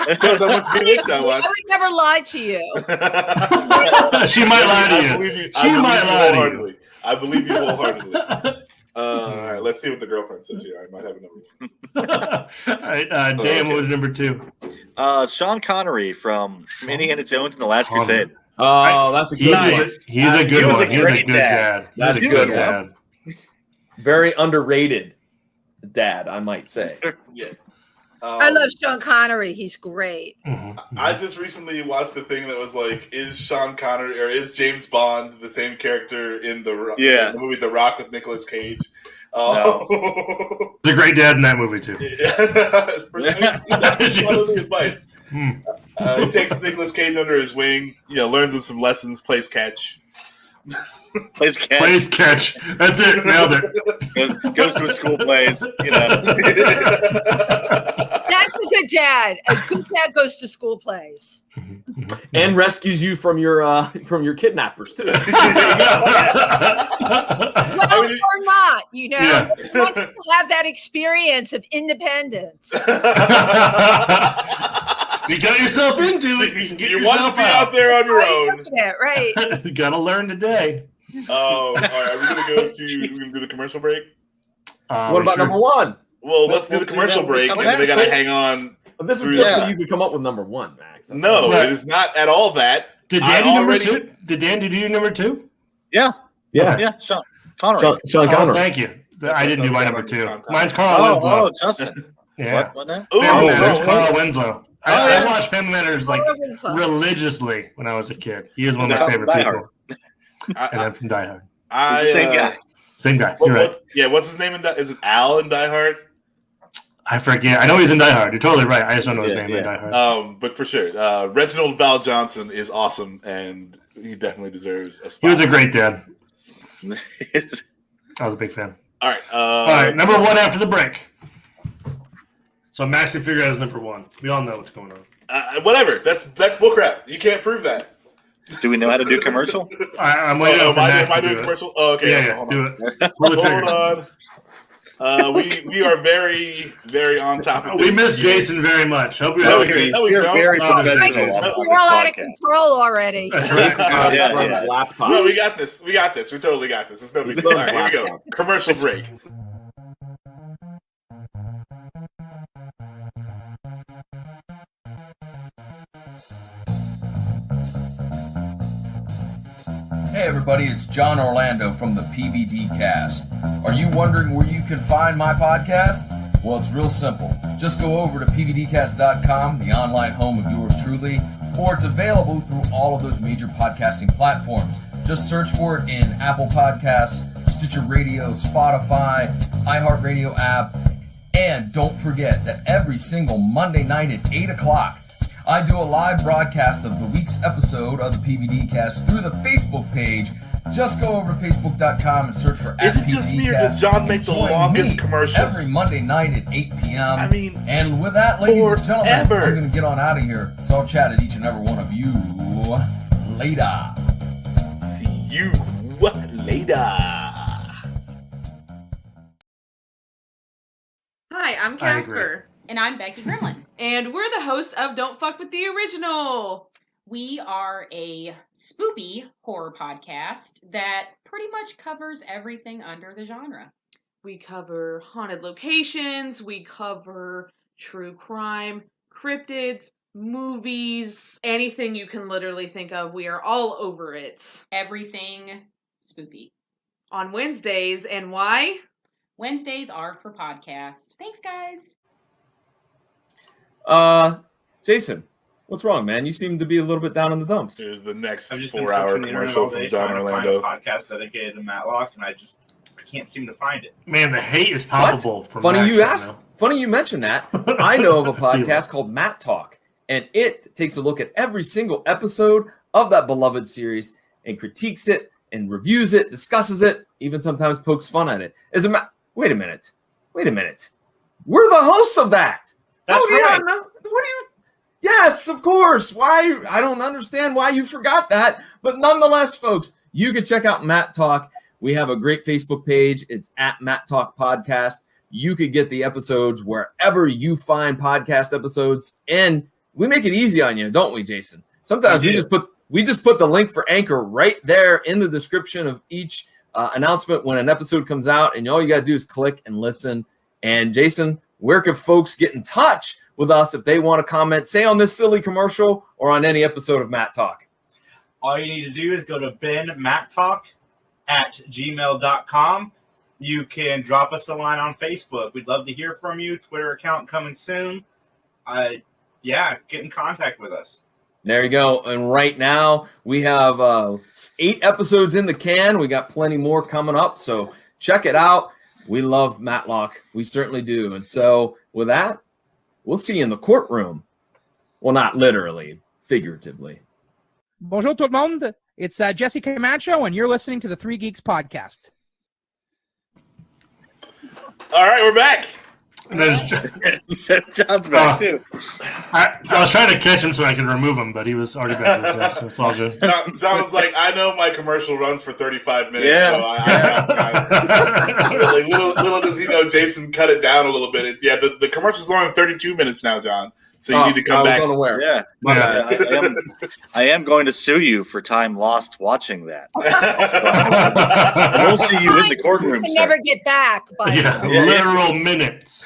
Because how much Bewitched I watched. I would never lie to you. She might lie to you. I believe you wholeheartedly. All right, let's see what the girlfriend says here. I might have a number one. All right, Dan, what was number 2? Sean Connery from Indiana Jones and the Last Crusade. Oh, that's a good one. He's a good one. He's a good dad. That's He's a good dad. Very underrated dad, I might say. Yeah. I love Sean Connery. He's great. I just recently watched a thing that was like, is Sean Connery or is James Bond the same character in the movie The Rock with Nicolas Cage? No. He's a great dad in that movie too. That's one of the advice. He takes Nicolas Cage under his wing, learns him some lessons, plays catch. Plays catch. That's it. Nailed it. Goes to a school plays. That's a good dad. A good dad goes to school plays and rescues you from your kidnappers too. Well, or not, He wants to have that experience of independence. You got yourself into it. You can get yourself want to be out there on your own. Right. You got to learn today. All right. Are we going to go to the commercial break? What about number 1? Well, let's do the commercial break, and then we got to hang on. This is just so you can come up with number 1, Max. No, it is not at all that. Did Dan do number 2? Did Dan do number 2? Yeah. Sean Connery. Sean Connery. Oh, thank you. I didn't do my number 2. Mine's Carl Winslow. Oh, Justin. Yeah. What now? Family Matters, Carl Winslow. I watched Family Matters religiously when I was a kid. He is one of my favorite people. And I'm from Die Hard. Same guy. Same guy. You're right. What's his name? Is it Al in Die Hard? I forget. I know he's in Die Hard. You're totally right. I just don't know his name in Die Hard. But for sure, Reginald Val Johnson is awesome, and he definitely deserves a spot. He was a great dad. I was a big fan. All right. All right. Number 1 after the break. So Max can figure out his number 1. We all know what's going on. Whatever. That's bullcrap. You can't prove that. Do we know how to do commercial? I'm waiting for Max to do it. Commercial? Oh, okay. Yeah, do it. Pull the trigger. Hold on. We are very, very on top of this. We miss Jason very much. Hope you're You're all out of control already. That's right. Laptop. No, we got this. We totally got this. It's no big deal. All right, here we go. Commercial break. Hey everybody, it's John Orlando from the PVDcast. Are you wondering where you can find my podcast? Well, it's real simple. Just go over to PVDcast.com, the online home of yours truly, or it's available through all of those major podcasting platforms. Just search for it in Apple Podcasts, Stitcher Radio, Spotify, iHeartRadio app, and don't forget that every single Monday night at 8 o'clock, I do a live broadcast of the week's episode of the PVDcast through the Facebook page. Just go over to Facebook.com and search for Is it just me or does John make the longest commercials? Every Monday night at 8 p.m. And with that, ladies and gentlemen, I'm going to get on out of here. So I'll chat at each and every one of you later. See you later. Hi, I'm Casper. And I'm Becky Gremlin. And we're the hosts of Don't Fuck With The Original. We are a spoopy horror podcast that pretty much covers everything under the genre. We cover haunted locations, we cover true crime, cryptids, movies, anything you can literally think of. We are all over it. Everything spoopy. On Wednesdays, and why? Wednesdays are for podcast. Thanks, guys. Jason, what's wrong, man? You seem to be a little bit down in the dumps. Here's the next I've just 4-hour commercial from John Orlando. Podcast dedicated to Matlock, and I can't seem to find it. Man, the hate is palpable. From Funny Max you right asked. now. Funny you mentioned that. I know of a podcast called Matt Talk, and it takes a look at every single episode of that beloved series and critiques it and reviews it, discusses it, even sometimes pokes fun at it. Wait a minute. We're the hosts of that. That's right. Yes, of course. Why? I don't understand why you forgot that. But nonetheless, folks, you can check out Matt Talk. We have a great Facebook page. It's at Matt Talk Podcast. You could get the episodes wherever you find podcast episodes. And we make it easy on you, don't we, Jason? Sometimes we just put the link for Anchor right there in the description of each announcement when an episode comes out, and all you got to do is click and listen. And Jason, where can folks get in touch with us if they want to comment, say on this silly commercial or on any episode of Matt Talk? All you need to do is go to benmatttalk@gmail.com. You can drop us a line on Facebook. We'd love to hear from you. Twitter account coming soon. Get in contact with us. There you go. And right now we have 8 episodes in the can. We got plenty more coming up. So check it out. We love Matlock. We certainly do. And so with that, we'll see you in the courtroom. Well, not literally, figuratively. Bonjour tout le monde. It's Jesse Camacho, and you're listening to the Three Geeks podcast. All right, we're back. He said John's back too. I was trying to catch him so I could remove him, but he was already back. So it's all good. John was like, I know my commercial runs for 35 minutes, so I have time. little does he know, Jason cut it down a little bit. The commercial's only 32 minutes now, John. So you need to come back. Unaware. Yeah. I am going to sue you for time lost watching that. And we'll see you in the courtroom. You can never get back. But literal minutes.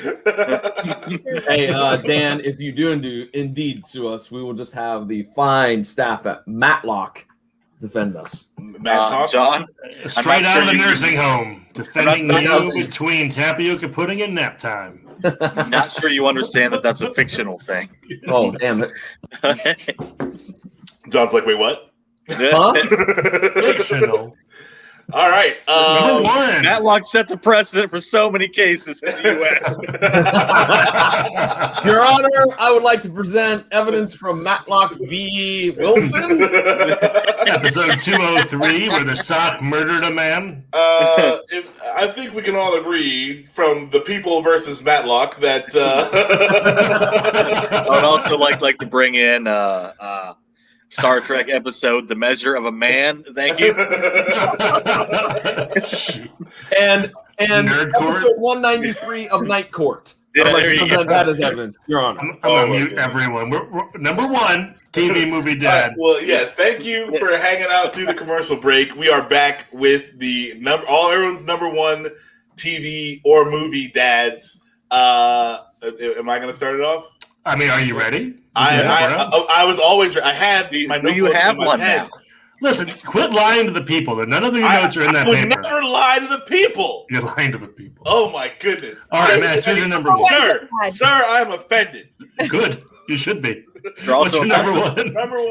Hey, Dan, if you do indeed sue us, we will just have the fine staff at Matlock defend us. John, straight out of the nursing home, defending you between tapioca pudding and nap time. I'm not sure you understand that that's a fictional thing. Oh, damn it. John's like, wait, what? Huh? Fictional. All right. Number 1. Matlock set the precedent for so many cases in the U.S. Your Honor, I would like to present evidence from Matlock v. Wilson. Episode 203, where the sock murdered a man. I think we can all agree from the People versus Matlock that. I would also like to bring in Star Trek episode, The Measure of a Man. Thank you. and episode 193 of Night Court. I'd like to present that as evidence, Your Honor. I'm going to mute everyone. We're number 1, TV movie dad. Well, thank you for hanging out through the commercial break. We are back with everyone's number 1 TV or movie dads. Am I going to start it off? I mean, are you ready? I was always. I had my notebook. You have in my one head. now. Listen, quit lying to the people. None of your notes are in that I would paper. never lie to the people. You're lying to the people. Oh my goodness! All right, Matt. Here's your number 1. Sir, I'm offended. Good. You should be. You're also number 1? Number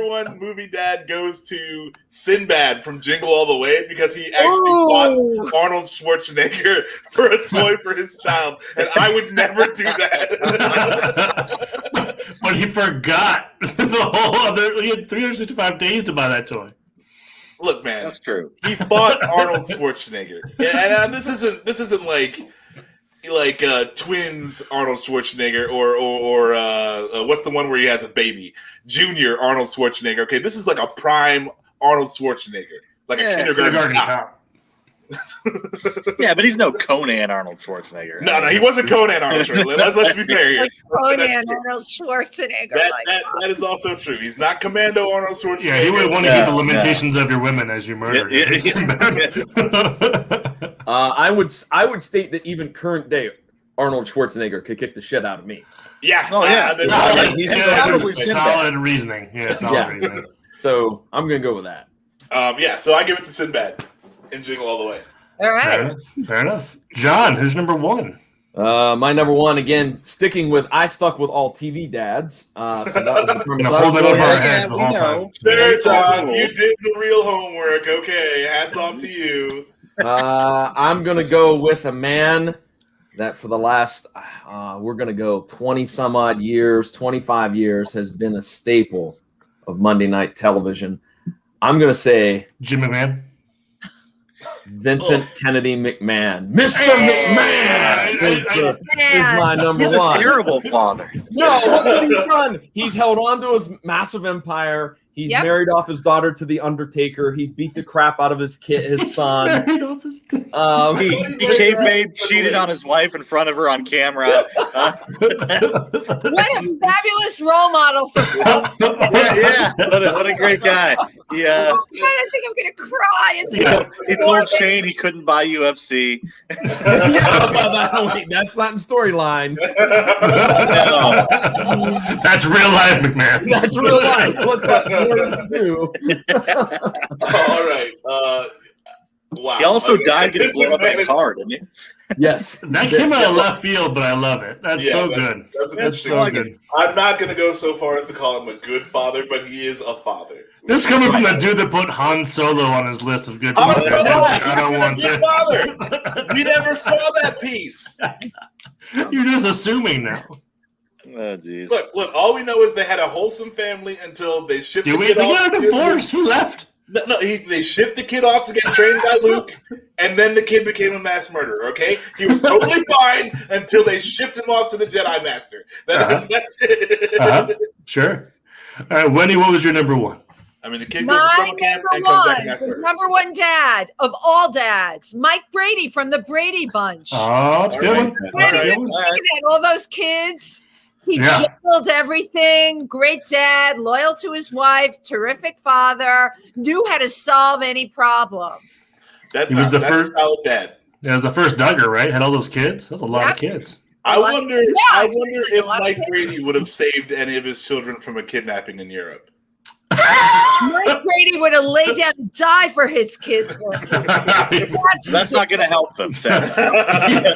one movie dad goes to Sinbad from Jingle All the Way because he actually bought Arnold Schwarzenegger for a toy for his child, and I would never do that. But he forgot the whole other. He had 365 days to buy that toy. Look, man, that's true. He fought Arnold Schwarzenegger, and this isn't like twins Arnold Schwarzenegger or what's the one where he has a baby, Junior Arnold Schwarzenegger. Okay, this is like a prime Arnold Schwarzenegger, like a kindergarten cop. Yeah, but he's no Conan Arnold Schwarzenegger. No, he wasn't Conan Arnold Schwarzenegger. Let's be fair here. Conan Arnold Schwarzenegger. That is also true. He's not Commando Arnold Schwarzenegger. Yeah, he would want to get the limitations of your women as you murder. I would state that even current day Arnold Schwarzenegger could kick the shit out of me. Yeah. Solid reasoning. Yeah, solid reasoning. So I'm gonna go with that. So I give it to Sinbad and Jingle All the Way. All right. Fair enough. John, who's number 1? My number 1, again, sticking with I stuck with all TV dads. So that was the premise. Hold it over our heads the whole time. Sure, John, you did the real homework. Okay, hats off to you. I'm gonna go with a man that for the last we're gonna go 20 some odd years, 25 years has been a staple of Monday night television. I'm gonna say Jim McMahon. Vincent Kennedy McMahon. Mr. McMahon is my number 1. He's a terrible father. No, look what he's done. He's held on to his massive empire. He's married off his daughter to the Undertaker. He's beat the crap out of his son. Married off his He kayfabe cheated on his wife in front of her on camera. What a fabulous role model for yeah. What a great guy. Yeah. Oh, God, I think I'm gonna cry. He told Shane he couldn't buy UFC. Wait, that's not in storyline. No. That's real life, McMahon. That's real life. What's that do? All right. Wow. He also died getting blown up in a car, didn't he? Yes. That came out of left field, but I love it. That's so good. That's so good. I'm not going to go so far as to call him a good father, but he is a father. This coming from the dude that put Han Solo on his list of good Han fathers. Solo, I don't want good that. father. We never saw that piece. You're just assuming now. Oh, jeez. Look. All we know is they had a wholesome family until they shipped the They kid off. got a divorce. He left. No, they shipped the kid off to get trained by Luke, and then the kid became a mass murderer, okay? He was totally fine until they shipped him off to the Jedi Master. That's it. Sure. All right, Wendy, what was your number one? I mean, the kid goes to summer camp and comes back to mass murder. Number one dad of all dads, Mike Brady from the Brady Bunch. Oh, that's good. All those kids. He juggled everything. Great dad, loyal to his wife, terrific father, knew how to solve any problem. He was the first solid dad. He was the first Duggar, right? Had all those kids. That's a lot of kids. I wonder if Mike Brady would have saved any of his children from a kidnapping in Europe. Mike Brady would have laid down and died for his kids. That's not going to help them, Sam.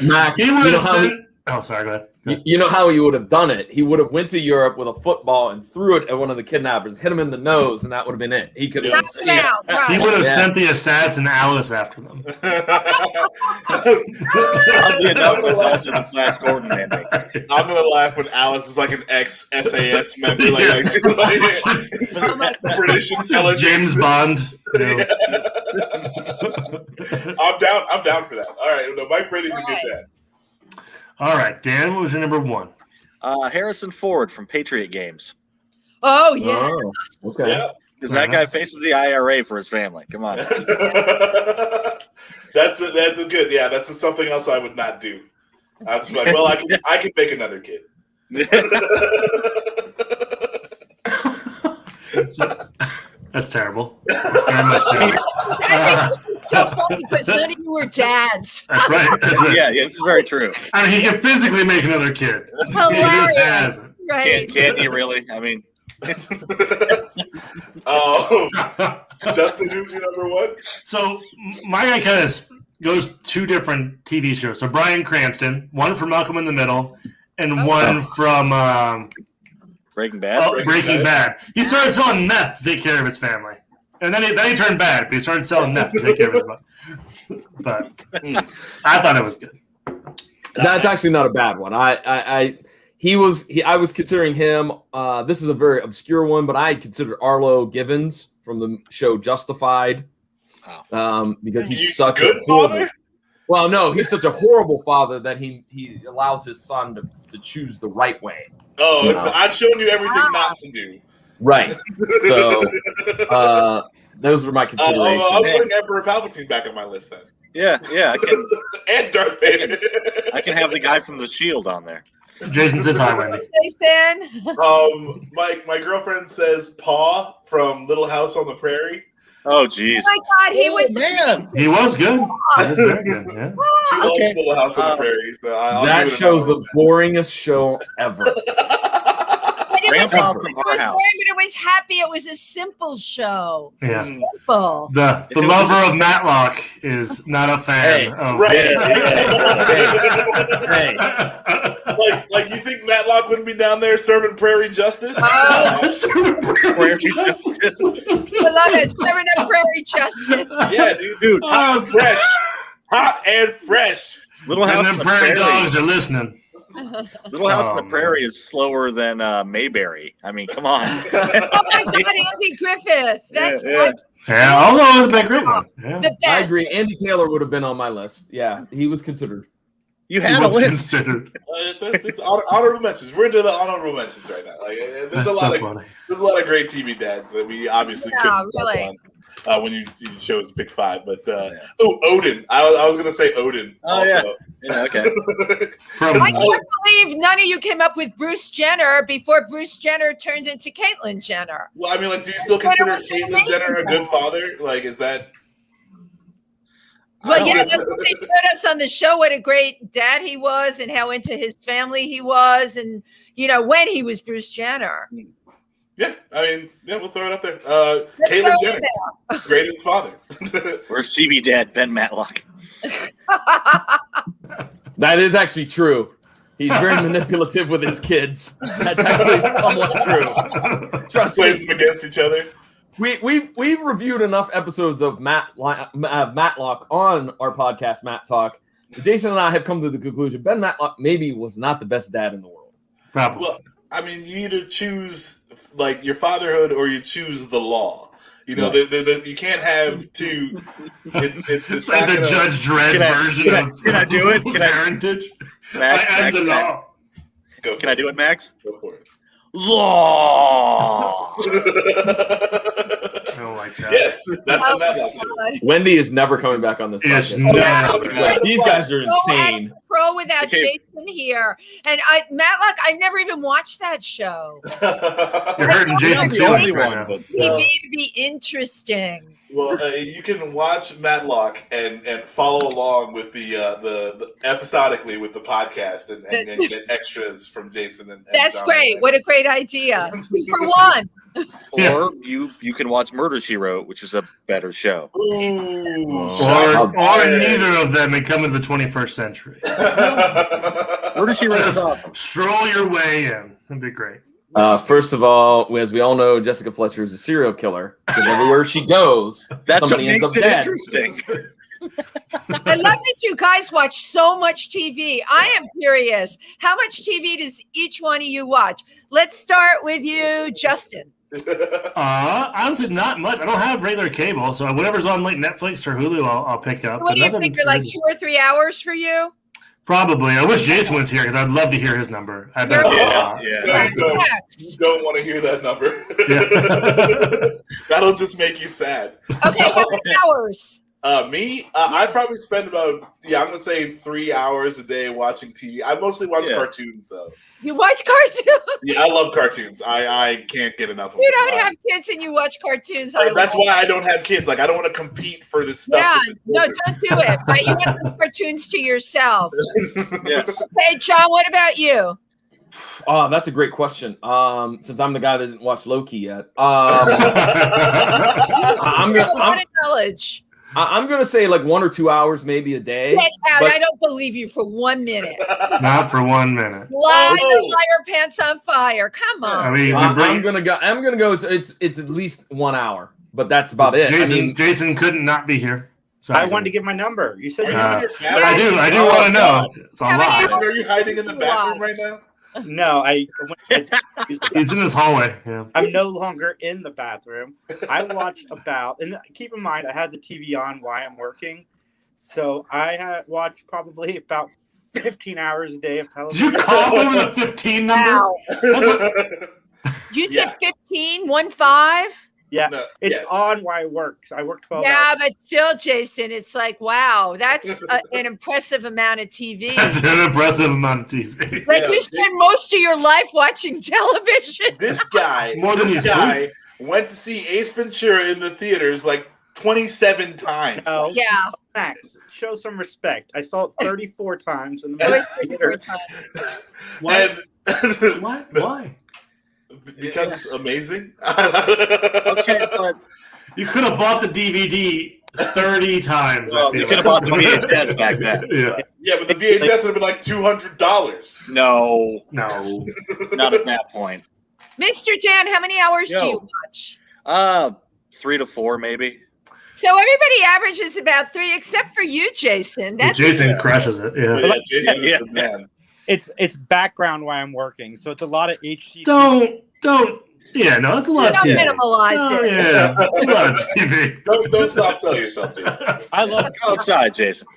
Max, He would have sent. Oh, sorry. Go ahead. You know how he would have done it? He would have went to Europe with a football and threw it at one of the kidnappers, hit him in the nose, and that would have been it. He could have. He would have sent the assassin Alice after them. Oddly enough, that's also the Flash Gordon ending. I'm gonna laugh when Alice is like an ex-SAS member, like British intelligence. James Bond. I'm down for that. All right, no, Mike Brady's a good dad. All right, Dan, what was your number one? Harrison Ford from Patriot Games. Oh, yeah. Oh, okay. Because that guy faces the IRA for his family. Come on. That's a good. Yeah, that's something else I would not do. I was like, well, I can make another kid. That's terrible. Very much terrible. So funny because none of you were dads. That's right. Yeah, this is very true. I mean, he can physically make another kid. Hilarious. He just hasn't. Right. Can't he really? I mean. Justin, who's your number one? So my guy kind of goes two different TV shows. So Bryan Cranston, one from Malcolm in the Middle, and one from Breaking Bad. Breaking Bad. He started selling meth to take care of his family, and then he turned bad. But he started selling meth to take care of his family. But I thought it was good. That's actually not a bad one. I was considering him. This is a very obscure one, but I considered Arlo Givens from the show Justified, because he's such a horrible father. Well, no, he's such a horrible father that he allows his son to choose the right way. Oh, I've shown you everything not to do. Right. So those were my considerations. I'm putting Emperor Palpatine back on my list then. Yeah, I can. And Darth Vader. I can have the guy from The Shield on there. Jason says hi, Wendy. My girlfriend says Paw from Little House on the Prairie. Oh, jeez. Oh my God, he was man. He was good. He was very good. Yeah. She loves Little House on the Prairie. So that show's the boringest show ever. Grandpa from our house. But it was happy. It was a simple show. Yeah. Simple. The lover of Matlock is not a fan of. Right. Hey. Like you think Matlock wouldn't be down there serving prairie justice? Prairie justice. I love it. Serving up prairie justice. Yeah, dude. Hot and fresh. Little House and on the prairie Prairie. dogs are listening. Little House on the Prairie is slower than Mayberry. I mean, come on. Oh my God, Andy Griffith. That's Yeah, I'll go with the great one. Yeah. the best. I agree. Andy Taylor would have been on my list. Yeah, he was considered. You had a list. Considered. It's honorable mentions. We're into the honorable mentions right now. Like, there's a lot of great TV dads that we obviously couldn't touch on when you chose Big Five. But Odin. I was gonna say Odin. Oh also. yeah. Okay. I can't believe none of you came up with Bruce Jenner before Bruce Jenner turned into Caitlyn Jenner. Well, I mean, like, do you still consider Caitlyn Jenner a good father? Like, is that? Well, yeah, that's what they showed us on the show. What a great dad he was, and how into his family he was, and when he was Bruce Jenner. Yeah, I mean, we'll throw it up there. Caitlyn Jenner, greatest father. Or CB dad Ben Matlock. That is actually true. He's very manipulative with his kids. That's actually somewhat true. Trust me. Plays them against each other. We've reviewed enough episodes of Matlock on our podcast, Matt Talk. Jason and I have come to the conclusion Ben Matlock maybe was not the best dad in the world. Probably. Well, I mean, you either choose like your fatherhood or you choose the law. You know, you can't have two. It's like the Judge Dredd version of. Can I do it? Parentage. Max, I am the law. Can I do it, Max? Go for it. Law. I don't like that. Yes, that's a Matlock show. Wendy is never coming back on this podcast. These guys are insane. Pro without Jason here, and Matlock. I've never even watched that show. You're hurting Jason's feelings right now. TV to be interesting. Well, you can watch Matlock and follow along with the episodically with the podcast and get extras from Jason and that's John great. What a great idea. 2 for 1. Or you can watch Murder, She Wrote, which is a better show. Or neither of them and come in the 21st century. Murder, She Wrote is awesome. Stroll your way in. That'd be great. First of all, as we all know, Jessica Fletcher is a serial killer. Because everywhere she goes, that's somebody what ends makes up it dead. interesting. I love that you guys watch so much TV. I am curious. How much TV does each one of you watch? Let's start with you, Justin. Honestly, not much. I don't have regular cable, so whatever's on like Netflix or Hulu, I'll pick up. What do you figure, like 2 or 3 hours for you? Probably. I wish Jason was here because I'd love to hear his number. I bet you don't want to hear that number. That'll just make you sad. Okay, how many hours? I probably spend about I'm gonna say 3 hours a day watching TV. I mostly watch cartoons though. You watch cartoons? Yeah, I love cartoons. I can't get enough of them. You don't have kids and you watch cartoons. That's why I don't have kids. Like I don't want to compete for this stuff. Yeah, no, don't do it. Right? You want the cartoons to yourself. Yes. Okay, John, what about you? Oh, that's a great question. Since I'm the guy that didn't watch Loki yet, I'm gonna a lot of knowledge. I'm gonna say like 1 or 2 hours, maybe a day. Get out! I don't believe you for 1 minute. Not for 1 minute. Liar, pants on fire. Come on. I mean, I'm gonna go. It's at least 1 hour, but that's about it. Jason couldn't not be here. I wanted to give my number. You said I do want to know. It's a lot. Are you hiding in the bathroom right now? No, he's in his hallway. Yeah. I'm no longer in the bathroom. I watched and keep in mind, I had the TV on while I'm working, so I had watched probably about 15 hours a day of television. Did you cough over the 15 number? You said 15, 1-5? Yeah, it's on while I work. So I work 12 hours. Yeah, but still, Jason, it's like, wow, that's an impressive amount of TV. That's an impressive amount of TV. Like you spend most of your life watching television. This guy, went to see Ace Ventura in the theaters like 27 times. Oh, yeah. Max, show some respect. I saw it 34 times in the theater. Why? Why? Because it's amazing. Okay, but you could have bought the DVD 30 times. Well, you could have bought the VHS back then. Yeah, but the VHS would have been like $200. No, not at that point. Mr. Dan, how many hours do you watch? 3 to 4, maybe. So everybody averages about 3, except for you, Jason. Jason crushes it. Yeah, Jason is the man. It's background while I'm working, so it's a lot of HC. Don't. Yeah, no, it's a lot of TV. Don't minimalize it. Yeah, a lot of TV. Don't stop selling yourself, Jason. I love Go outside, Jason.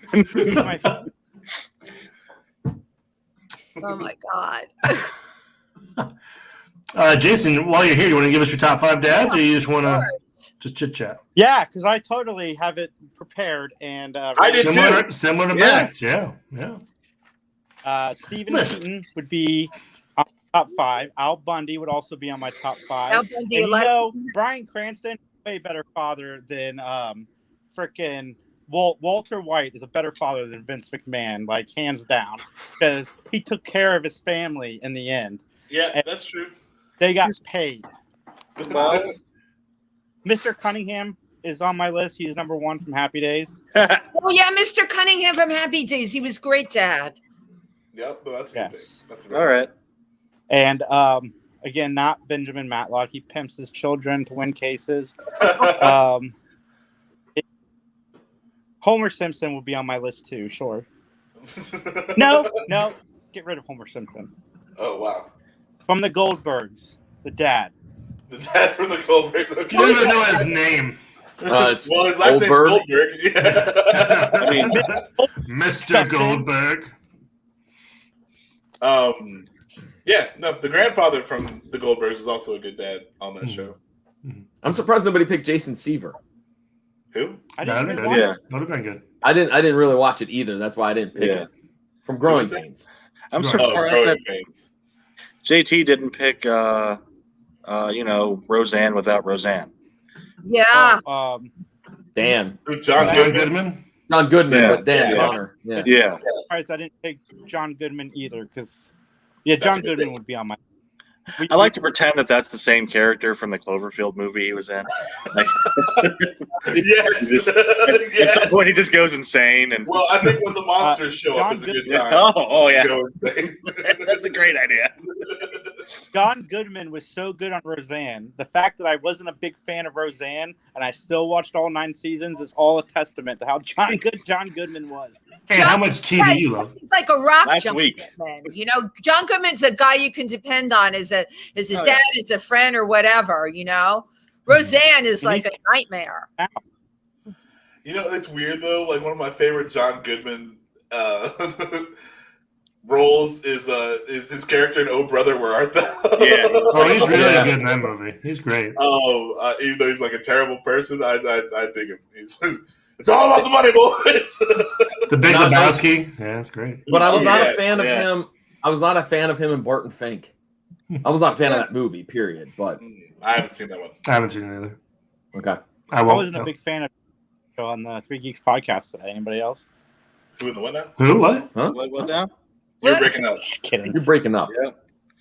Oh my God. Jason, while you're here, you want to give us your top 5 dads, or you just want to just chit chat? Yeah, because I totally have it prepared, and I did too. Similar to Max. Yeah. Stephen Keaton would be on top 5. Al Bundy would also be on my top 5. Al Bundy, And you know, Bryan Cranston, way better father than frickin' Walter White is a better father than Vince McMahon, like hands down, because he took care of his family in the end. Yeah, And that's true. they got paid. Well, Mr. Cunningham is on my list. He is number 1 from Happy Days. Oh yeah, Mr. Cunningham from Happy Days. He was great, Dad. Yep, no, that's a good thing. That's a good All right. And again, not Benjamin Matlock. He pimps his children to win cases. Homer Simpson will be on my list too, sure. No, get rid of Homer Simpson. Oh wow. From the Goldbergs, the dad. The dad from the Goldbergs. Okay. You don't even know his name. It's well, his last name's Goldberg. Yeah. I mean, Mr. Goldberg. Yeah, no, the grandfather from the Goldbergs is also a good dad on that show. I'm surprised nobody picked Jason Seaver. Who? I didn't Would have been good. I didn't really watch it either. That's why I didn't pick it. From Growing Pains. I'm surprised that JT didn't pick, Roseanne without Roseanne. Yeah. Dan. John Goodman. John Goodman, Yeah. but Dan Yeah. Connor. Yeah. I'm surprised I didn't pick John Goodman either, because John Goodman would be on my. I like to pretend that that's the same character from the Cloverfield movie he was in. Like, Yes. At some point, he just goes insane. And Well, I think when the monsters show up is a good time. Oh yeah, Go insane. that's a great idea. John Goodman was so good on Roseanne. The fact that I wasn't a big fan of Roseanne and I still watched all 9 seasons is all a testament to how good John Goodman was. And how much TV you love. He's like a rock Last John week. Goodman. You know, John Goodman's a guy you can depend on as a dad, yeah. as a friend, or whatever. You know, Roseanne is like a nightmare. You know, it's weird though. Like one of my favorite John Goodman roles is his character in Oh Brother, Where Art Thou? Yeah. Oh, he's really good in that movie. He's great. Oh, even though he's like a terrible person, I dig him. It's all about the money, boys. The Big Lebowski. Yeah, that's great. But I was not a fan of him. I was not a fan of him in Barton Fink. I was not a fan of that movie, period. But I haven't seen that one. I haven't seen it either. Okay. I wasn't a big fan of on the Three Geeks podcast today. Anybody else? Who in the what now? Who? What? Huh? What now? You're breaking up. Kidding. You're breaking up. Yeah.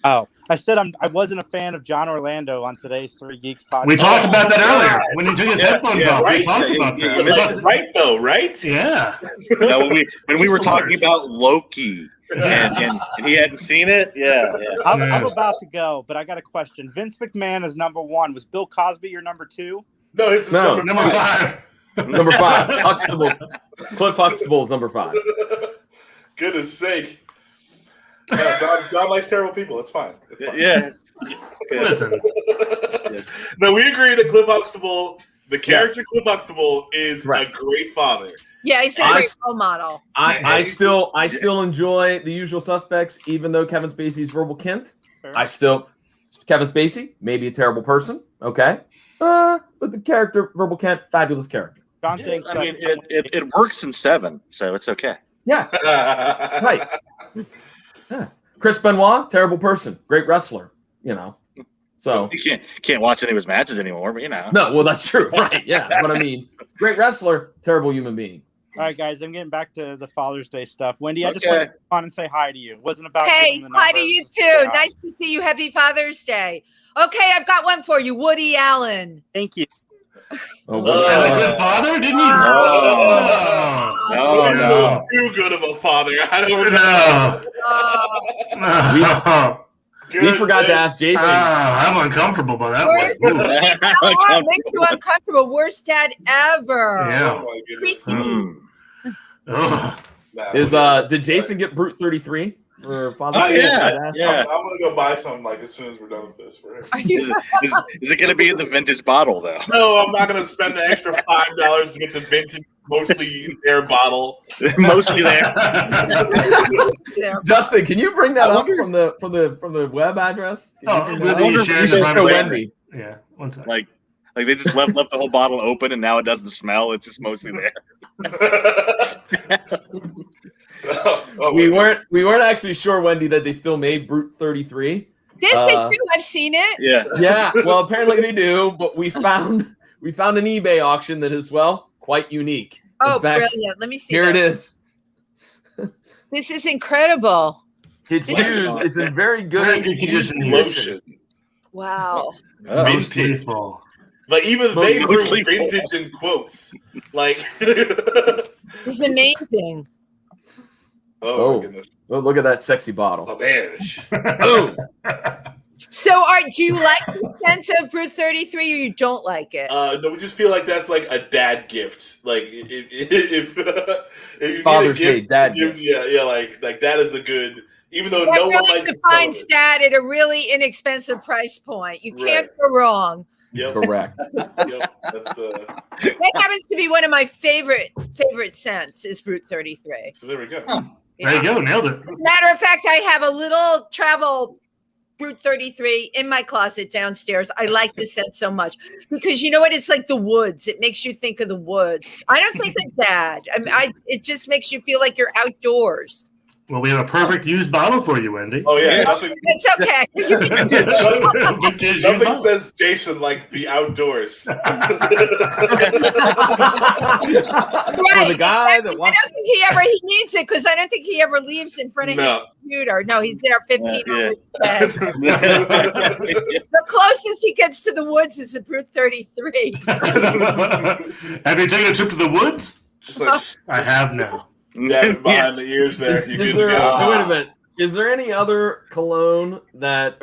Oh, I said I wasn't a fan of John Orlando on today's Three Geeks podcast. We talked about that earlier when he took his headphones off. Right. We talked about that. Right though, right? Yeah. No, when we were talking about Loki and he hadn't seen it. Yeah. I'm about to go, but I got a question. Vince McMahon is number 1. Was Bill Cosby your number 2? No, this is number 5. Number 5. Huxtable. Cliff Huxtable is number 5. Goodness sake. No, John likes terrible people. It's fine. It's fine. Yeah. Listen. No, we agree that Cliff Huxtable, the character Cliff Huxtable, is a great father. Yeah, he's a great role model. I still enjoy The Usual Suspects, even though Kevin Spacey's verbal Kent. Kevin Spacey, maybe a terrible person, okay, but the character verbal Kent, fabulous character. John thinks. I mean, it works in 7, so it's okay. Yeah, right. Yeah. Chris Benoit, terrible person, great wrestler, you know. So you can't watch any of his matches anymore, but you know. No, well, that's true, right? Yeah, but I mean, great wrestler, terrible human being. All right, guys, I'm getting back to the Father's Day stuff. Wendy, I just wanted to come on and say hi to you. It wasn't about Hey, giving the hi to numbers. you too. Nice to see you. Happy Father's Day. Okay, I've got one for you, Woody Allen. Thank you. Oh, As a good father, didn't he? No. Too good of a father. I don't know. We forgot to ask Jason. I'm uncomfortable by that one. Makes you uncomfortable. Worst dad ever. Yeah. Oh my goodness. Did Jason get Brute 33 for Father's Day? I'm gonna go buy some like as soon as we're done with this for him. Is it going to be in the vintage bottle though? No, I'm not gonna spend the extra $5 to get the vintage, mostly air bottle. Mostly there. Justin, can you bring that up from the web address? Wendy. Yeah, one second. Like they just left the whole bottle open and now it doesn't smell. It's just mostly there. We weren't actually sure, Wendy, that they still made Brute 33. Yes, they do. I've seen it. Yeah. Well, apparently they do, but we found an eBay auction that is quite unique. Oh, In fact, brilliant! Let me see. Here that. it is. This is incredible. It's used. It's in very good condition. Lotion. Wow. Vintage. Like even they threw vintage in quotes. Like this is amazing. Oh my goodness. Oh, look at that sexy bottle. Oh man. Boom. So, do you like the scent of Brute 33 or you don't like it? No, we just feel like that's like a dad gift. Like if you Father's need a Day gift, dad gift. gift. Yeah, like that is a good. Even though That no one really likes to defines dad at a really inexpensive price point. You can't go wrong. Yep. Correct. Yep. That's That happens to be one of my favorite scents is Brute 33. So there we go. There you go, nailed it. As a matter of fact, I have a little travel Brute 33 in my closet downstairs. I like the scent so much because you know what? It's like the woods. It makes you think of the woods. I don't think it's bad. It just makes you feel like you're outdoors. Well, we have a perfect used bottle for you, Wendy. Oh yeah, It's okay. Nothing says Jason like the outdoors. Right. the guy that I don't think he needs it because I don't think he ever leaves in front of his computer. No, he's there 15 hours a day. The closest he gets to the woods is a Brute 33. Have you taken a trip to the woods? I have now. Yeah, behind the ears there. Is there, wait a minute. Is there any other cologne that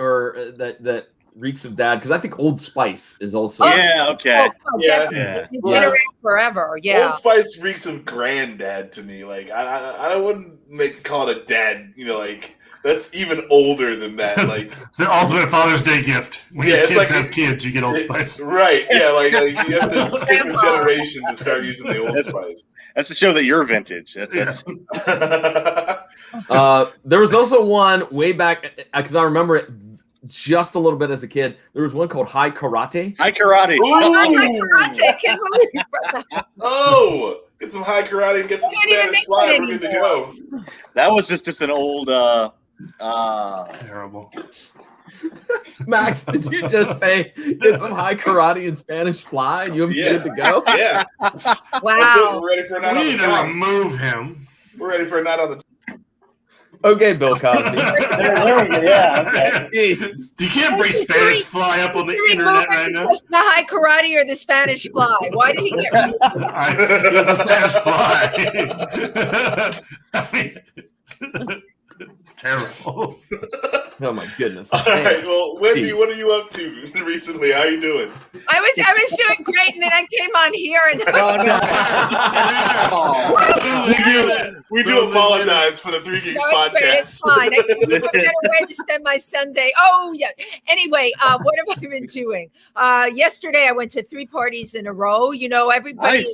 reeks of dad? Because I think Old Spice is also. Okay. Definitely. It's been around forever. Yeah. Old Spice reeks of granddad to me. Like I wouldn't call it a dad. You know, like that's even older than that. Like the ultimate Father's Day gift. When your kids have kids, you get Old Spice. Right. Yeah. Like you have to skip a generation to start using the Old Spice. That's to show that you're vintage. That's there was also one way back because I remember it just a little bit as a kid. There was one called High Karate. High Karate. Oh, get some High Karate and get some Spanish Fly. We're good to go. That was just an old. Terrible. Max, did you just say get some High Karate and Spanish Fly and you're good to go? Yeah. Wow. We're ready for a night on We the need to town. remove him. We're ready for a night on the town. Okay, Bill Cosby. Yeah. You can't bring Spanish Fly up on the internet right now. The High Karate or the Spanish Fly? Why did he get It's a Spanish Fly. I mean, terrible. Oh my goodness. All right. Well, Wendy, what are you up to recently? How are you doing? I was doing great, and then I came on here and we do apologize for the Three Geeks podcast. Great. It's fine. I think it's a better way to spend my Sunday. Oh yeah. Anyway, what have I been doing? Yesterday I went to 3 parties in a row. You know, everybody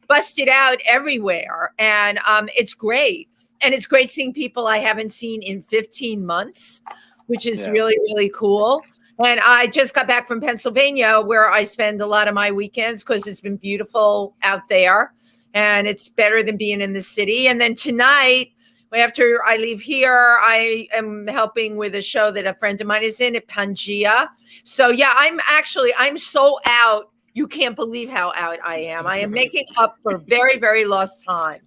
busted out everywhere, and it's great. And it's great seeing people I haven't seen in 15 months, which is really, really cool. And I just got back from Pennsylvania where I spend a lot of my weekends because it's been beautiful out there and it's better than being in the city. And then tonight, after I leave here, I am helping with a show that a friend of mine is in at Pangea. So yeah, I'm so out. You can't believe how out I am. I am making up for very, very lost time.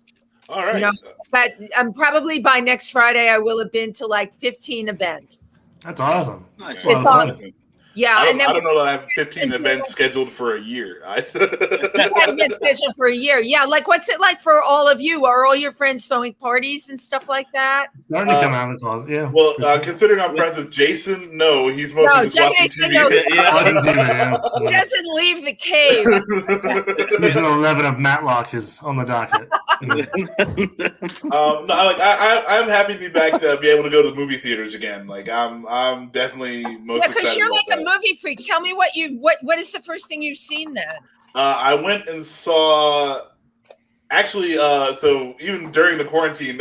All right. You know, but probably by next Friday, I will have been to like 15 events. That's awesome. Nice. It's awesome. Yeah, I and then don't know that I have 15 events scheduled for a year. you had to get scheduled for a year. Yeah, like what's it like for all of you? Are all your friends throwing parties and stuff like that? Starting to come out of the closet, yeah. Well, considering I'm friends with Jason, no, he's mostly just watching TV. He doesn't leave the cave. Season 11 of Matlock is on the docket. No, like I'm happy to be back to be able to go to the movie theaters again. Like I'm definitely most Yeah, because excited you're about like that. a movie freak. Tell me what is the first thing you've seen then? I went and saw. Actually, so even during the quarantine,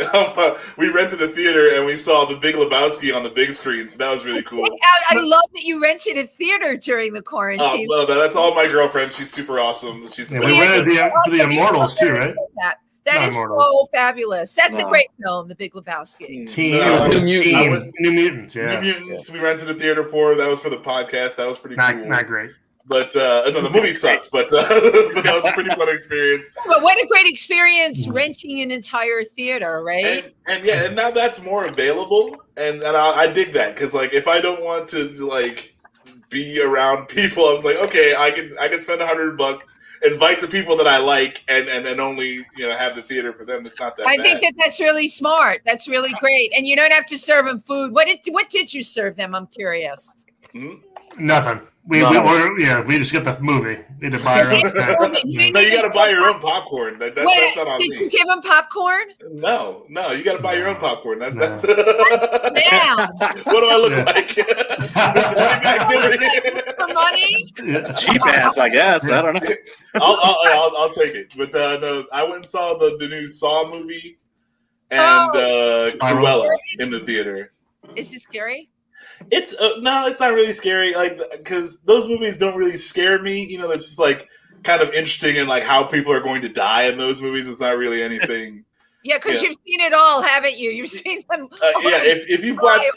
we rented a theater and we saw The Big Lebowski on the big screen. So that was really cool. I love that you rented a theater during the quarantine. Well, that's all my girlfriend. She's super awesome. She's we rented the Immortals too, right? That Not is Immortals. so fabulous. That's a No. great film, The Big Lebowski. New Mutants, yeah. New Mutants. We rented a theater for. That was for the podcast. That was pretty cool. Not great. But no, the movie sucks. But that was a pretty fun experience. But what a great experience renting an entire theater, right? And now that's more available, and I dig that because like if I don't want to like be around people, I was like, okay, I can spend $100, invite the people that I like, and only have the theater for them. It's not that. I bad. think that's really smart. That's really great, and you don't have to serve them food. What did you serve them? I'm curious. Nothing. We just got the movie. We had to buy our own snack. No, you got to buy your own popcorn. That's not on Did me. you give them popcorn? No, you got to buy your own popcorn. That's Damn. What do I look like? For money? Cheap ass, I guess. I don't know. I'll take it. But no, I went and saw the new Saw movie and Cruella in the theater. Is it scary? It's no, it's not really scary. Like because those movies don't really scare me. It's just like kind of interesting in like how people are going to die in those movies. It's not really anything. Yeah, because you've seen it all, haven't you? You've seen them. Yeah, if you've watched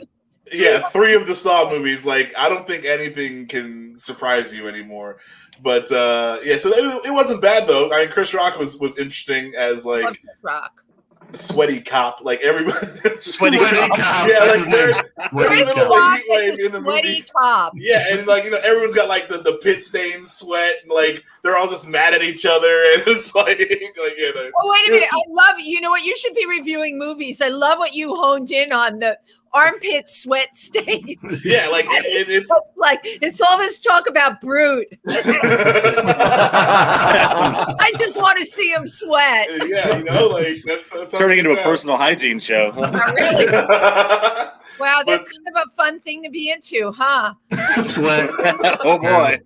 3 of the Saw movies, like I don't think anything can surprise you anymore. But so it wasn't bad though. I mean, Chris Rock was interesting as like Chris Rock. Sweaty cop, like everybody. Sweaty cop. Yeah, like they're Chris in the Rock heat wave is a in the sweaty movie. cop. Yeah, and like everyone's got like the pit stain sweat, and like they're all just mad at each other, and it's like Oh, wait a minute! I love it. You know what? You should be reviewing movies. I love what you honed in on the armpit sweat stains. Yeah, like it's just like it's all this talk about Brute. I just want to see him sweat. Yeah, like that's turning into a personal hygiene show. Really? Wow, that's kind of a fun thing to be into, huh? Sweat. Oh boy.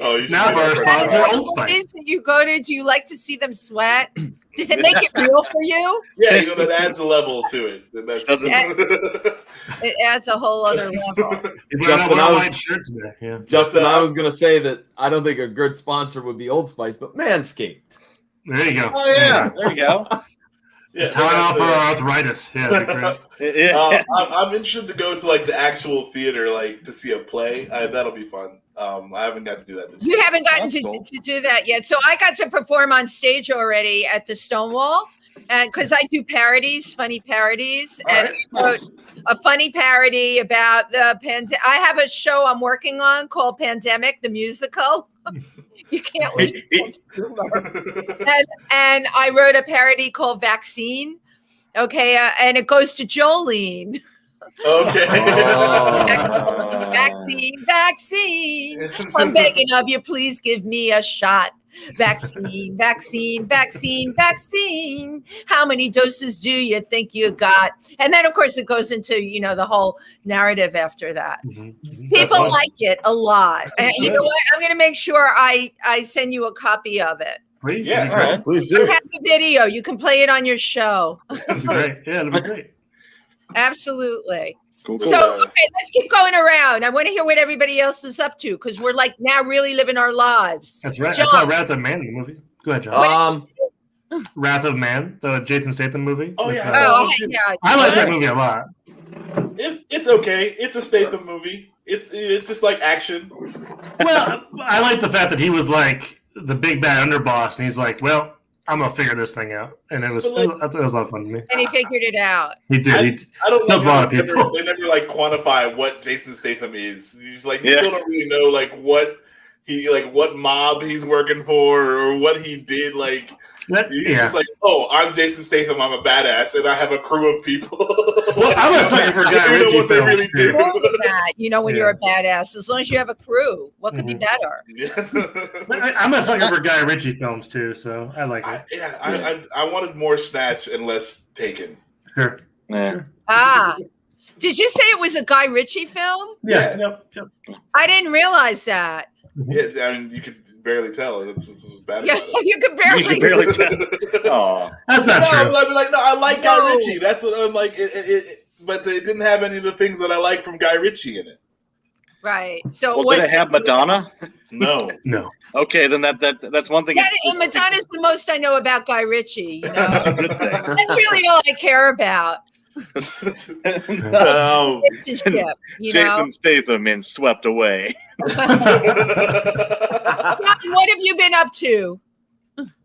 Oh, you now for our sponsor, Old Spice. What is it you go to? Do you like to see them sweat? Does it make it real for you? Yeah, that adds a level to it. It adds a whole other level. Justin, I was going to say that I don't think a good sponsor would be Old Spice, but Manscaped. There you go. Oh yeah, there you go. It's Tylenol for our arthritis. Yeah, that'd be great. I'm interested to go to like the actual theater, like to see a play. That'll be fun. I haven't got to do that this year. You haven't gotten to do that yet. So I got to perform on stage already at the Stonewall, and because I do parodies, funny parodies, and I wrote a funny parody about the pandemic. I have a show I'm working on called Pandemic the Musical. You can't wait. And I wrote a parody called Vaccine. Okay, and it goes to Jolene. Okay. Vaccine. I'm begging of you, please give me a shot. Vaccine. How many doses do you think you got? And then, of course, it goes into, the whole narrative after that. People like it a lot. And you know what? I'm going to make sure I send you a copy of it. Please. Yeah, right. Please You do. have the video. You can play it on your show. That'd be great. Yeah, that'd be great. Absolutely. Cool. So, okay, let's keep going around. I want to hear what everybody else is up to because we're like now really living our lives. That's right. John. I saw Wrath of Man in the movie. Go ahead, John. Wrath of Man, the Jason Statham movie. Oh, yeah. I like that movie a lot. It's okay. It's a Statham movie. It's just like action. Well, I like the fact that he was like the big bad underboss, and he's like, well, I'm gonna figure this thing out, and I thought it was a lot of fun to me. And he figured it out. He did. I don't Killed a lot of know. people. They never like quantify what Jason Statham is. He's like, you still don't really know like what mob he's working for or what he did. Like, he's just like, oh, I'm Jason Statham. I'm a badass, and I have a crew of people. Well, I'm a sucker for Guy Ritchie films. Really do. More than that, when you're a badass, as long as you have a crew, what could be better? I'm a sucker for Guy Ritchie films too, so I like it. I wanted more Snatch and less Taken. Sure. Yeah. Ah, did you say it was a Guy Ritchie film? Yeah. Yep. I didn't realize that. Yeah, I mean, you could barely tell. This was bad. Yeah, you could barely tell. Oh, that's not true. I'd be like, no, I like Guy Ritchie. That's what I'm like. But it didn't have any of the things that I like from Guy Ritchie in it. Right. So well, did it have Madonna? No. Okay, then that's one thing. And Madonna's the most I know about Guy Ritchie. That's really all I care about. No. Jason Statham in Swept Away. John, what have you been up to?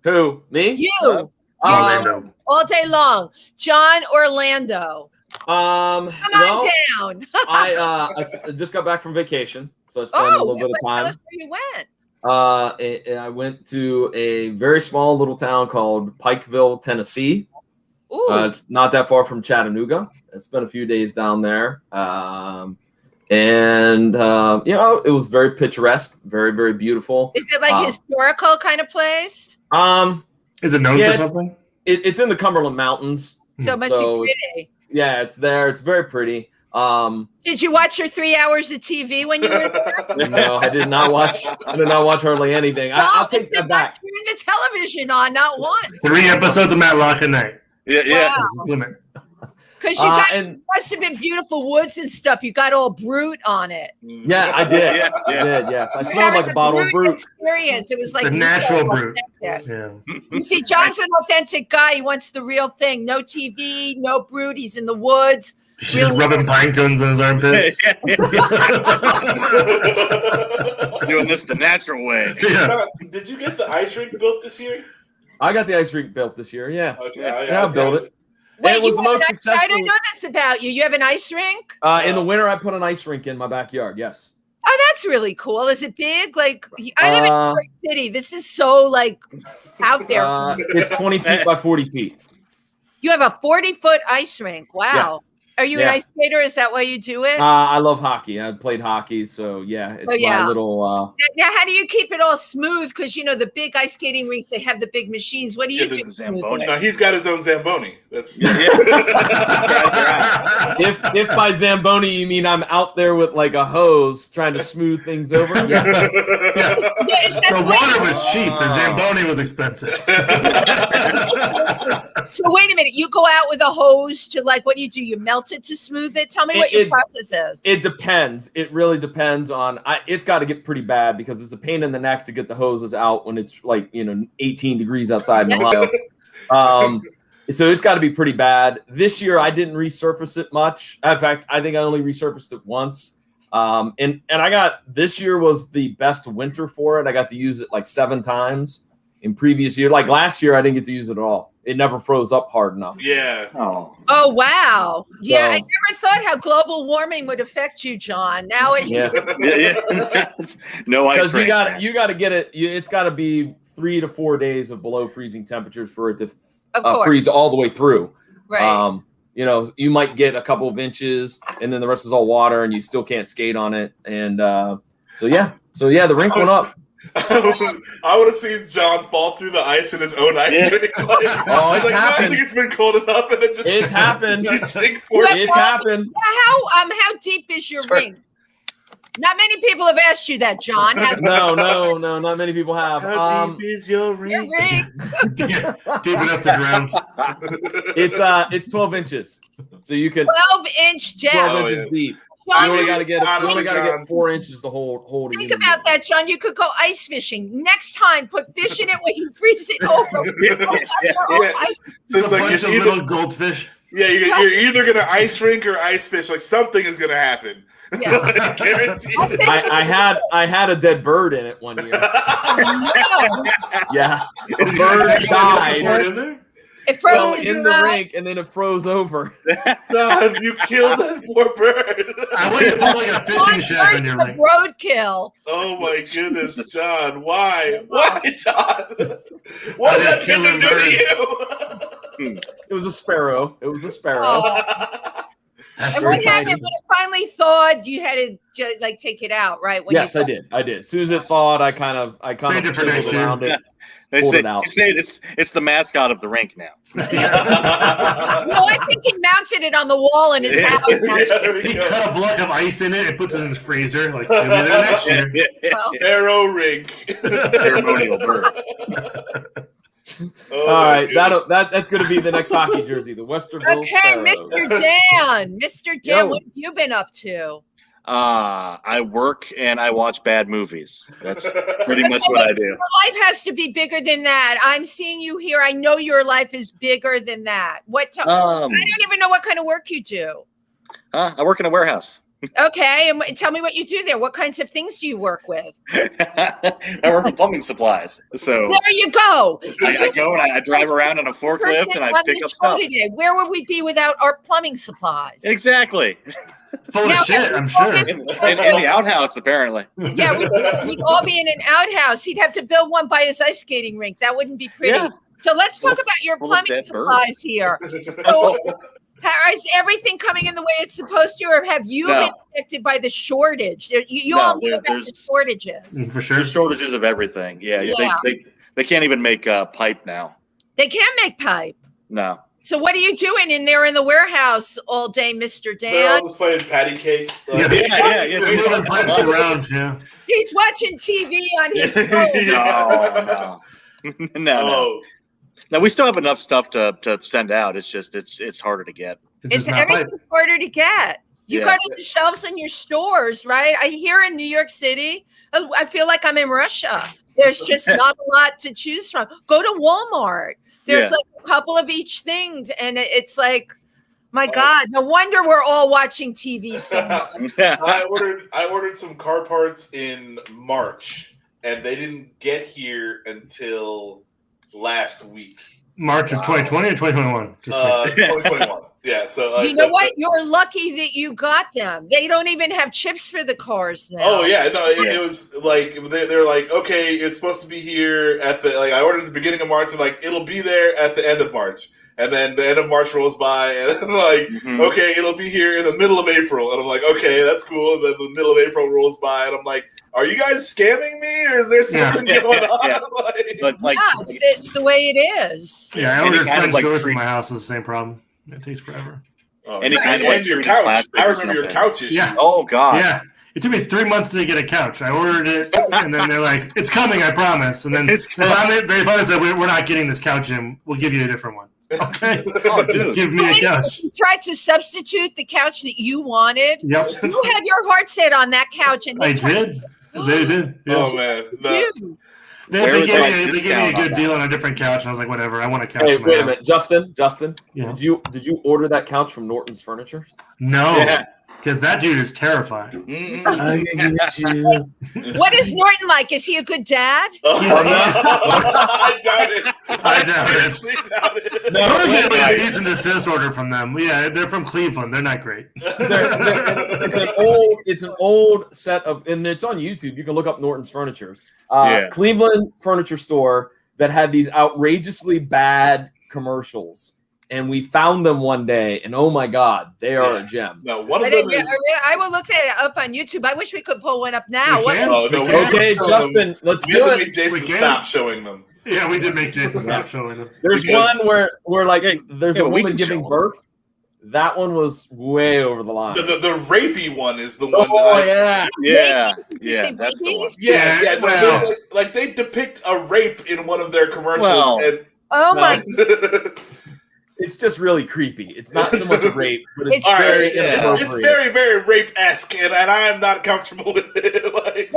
Who? Me? You. All day long. John Orlando. Come on down. I just got back from vacation, so I spent a little bit of time. Tell us where you went. I went to a very small little town called Pikeville, Tennessee. It's not that far from Chattanooga. I spent a few days down there. And it was very picturesque, very, very beautiful. Is it like historical kind of place? Is it known for something? It's in the Cumberland Mountains. So it must be pretty. Yeah, it's there. It's very pretty. Did you watch your 3 hours of TV when you were there? No, I did not watch. I did not watch hardly anything. I'll take that back. Turn the television on, not once. 3 episodes of Matlock a night. Yeah. Wow. Because you must have been beautiful woods and stuff. You got all Brute on it. Yeah, I did. I did. Yes, I smelled like a bottle of Brute. Experience. It was like the natural Brute. Yeah. You see, John's an authentic guy. He wants the real thing. No TV, no Brute. He's in the woods. She's just rubbing pine cones in his armpits. Doing this the natural way. Yeah. Did you get the ice rink built this year? I got the ice rink built this year. Yeah. Okay. I built it. Wait, it was the most successful. I don't know this about you. You have an ice rink? In the winter, I put an ice rink in my backyard. Yes. Oh, that's really cool. Is it big? Like, I live in New York City. This is so like out there. It's 20 feet by 40 feet. You have a 40-foot ice rink. Wow. Yeah. Are you an ice skater? Is that why you do it? I love hockey. I played hockey, so yeah, it's my little. Now, how do you keep it all smooth? Because the big ice skating rinks, they have the big machines. What do you do? No, he's got his own Zamboni. That's if by Zamboni you mean I'm out there with like a hose trying to smooth things over. Yes. The water was cheap. The Zamboni was expensive. So wait a minute. You go out with a hose to what do you do? You melt it to smooth it? Tell me what your process is. It depends. It really depends on. It's got to get pretty bad because it's a pain in the neck to get the hoses out when it's 18 degrees outside in Ohio. So it's got to be pretty bad. This year I didn't resurface it much. In fact, I think I only resurfaced it once. And I got this year was the best winter for it. I got to use it 7 times. In previous year, like last year, I didn't get to use it at all. It never froze up hard enough. Yeah. Oh wow. Yeah, I never thought how global warming would affect you, John. Now it. Yeah. No ice. Because you got to get it. It's got to be 3 to 4 days of below freezing temperatures for it to freeze all the way through. Right. You might get a couple of inches, and then the rest is all water, and you still can't skate on it. And so the rink went up. I want to see John fall through the ice in his own ice rink. It's happened. I think it's been cold enough, and it just it's happened. It's happened. How deep is your rink? Not many people have asked you that, John. No, not many people have. How deep is your rink? Deep enough to drown. It's 12 inches, so you can 12-inch depth. 12 inches deep. You only got to get 4 inches to hold it. Think about that, John. You could go ice fishing. Next time, put fish in it when you freeze it over. It's like a bunch of little goldfish. Yeah, you're either gonna ice rink or ice fish. Like something is gonna happen. Yeah. Guaranteed. I had a dead bird in it one year. No. Yeah, a bird died. It fell froze in the rink and then it froze over. God, you killed that poor bird. I want you to put like a fishing shack on your rink. Roadkill. Oh my goodness, John! Why? Why, John? What did that bitch do to you? It was a sparrow. It was a sparrow. Oh. And what happened when it finally thawed? You had to like take it out, right? When Yes, I did. As soon as it thawed, I kind of fiddled around it. They pulled say, it out. you say it's the mascot of the rink now. No, I think he mounted it on the wall in his house. He cut a block of ice in it and puts it in his freezer. Like, he'll be there next year. Sparrow rink. Ceremonial bird. Oh, all right, that's going to be the next hockey jersey, the Westerville Okay, Sparrows. Mr. Dan. Mr. Dan, Yo. what have you been up to? I work and I watch bad movies. That's pretty much what I do. Your life has to be bigger than that. I'm seeing you here. I know your life is bigger than that. I don't even know what kind of work you do. I work in a warehouse. Okay, and tell me what you do there. What kinds of things do you work with? I work with plumbing supplies. So There you go. I go and I drive around on a forklift and I pick up stuff. Today. Where would we be without our plumbing supplies? Exactly. Full of shit, I'm sure. In the outhouse, apparently. Yeah, we'd all be in an outhouse. He'd have to build one by his ice skating rink. That wouldn't be pretty. Yeah. So let's talk about your full of plumbing dead supplies here. So, is everything coming in the way it's supposed to, or have you been affected by the shortage? You all know about the shortages. For sure. There's shortages of everything. Yeah. They can't even make pipe now. They can't make pipe. No. So what are you doing in there in the warehouse all day, Mr. They're all Dan? just playing patty cake. Yeah. Moving pipes around, yeah. He's watching TV on his phone. No. Now we still have enough stuff to send out. It's just it's harder to get. It's everything's harder to get. You got it on the shelves in your stores, right? I hear in New York City, I feel like I'm in Russia. There's just not a lot to choose from. Go to Walmart. There's like a couple of each things, and it's like, my God, no wonder we're all watching TV so much. I ordered some car parts in March, and they didn't get here until last week. March of 2020 or 2021? 2021. Yeah. So you know what? You're lucky that you got them. They don't even have chips for the cars now. Oh yeah, no, it was like they're like, okay, it's supposed to be here at the I ordered at the beginning of March, and like it'll be there at the end of March, and then the end of March rolls by, and I'm like, okay, it'll be here in the middle of April, and I'm like, okay, that's cool. And then the middle of April rolls by, and I'm like, are you guys scamming me, or is there something going on? It's the way it is. Yeah, I ordered French doors for my house. It's the same problem. It takes forever. Any kind of your couch. I remember your couch issue. Yeah. Oh God. Yeah. It took me 3 months to get a couch. I ordered it, and then they're like, "It's coming, I promise." And then they finally said, "We're not getting this couch in. We'll give you a different one." Okay. Just give me a couch. You tried to substitute the couch that you wanted. Yep. You had your heart set on that couch, and I did. They did. Yeah. Oh man. They gave me a good deal on a different couch, and I was like, "Whatever, I want a couch." Hey, in my wait a house. minute, Justin. Yeah. Did you order that couch from Norton's Furniture? No, because that dude is terrifying. I can get you. What is Norton like? Is he a good dad? I doubt it. I doubt it. No, We're getting a cease and desist order from them. Yeah, they're from Cleveland. They're not great. It's an old set of, and it's on YouTube. You can look up Norton's Furniture. Cleveland furniture store that had these outrageously bad commercials. And we found them one day, and oh my God, they are a gem. No, one of them is. I will look that up on YouTube. I wish we could pull one up now. Okay, Justin, let's do it. We make Jason stop showing them. Yeah, we did make Jason stop showing them. There's one where like there's a woman giving birth. That one was way over the line. The rapey one is the one. Yeah, that's the one. Yeah. Well, like they depict a rape in one of their commercials, and my. It's just really creepy. It's not so much rape, but it's it's very, very rape-esque, and I am not comfortable with it.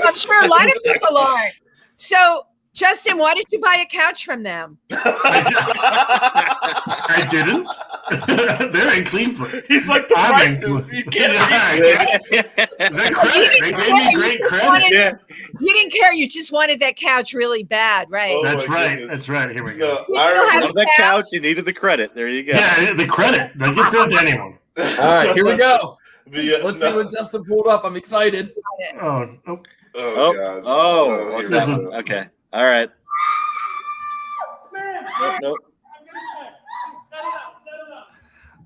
I'm sure a lot of people aren't. So, Justin, why did you buy a couch from them? I I didn't. They're in Cleveland. He's like the prices. You can't. The credit. They gave me great credit. You didn't care. You just wanted that couch really bad, right? Oh, that's right. Goodness. That's right. Here we go. I remember that couch. You needed the credit. There you go. Yeah, the credit. They'll give credit to anyone. All right, here we go. Let's see what Justin pulled up. I'm excited. Oh, God. This is okay. All right. Nope.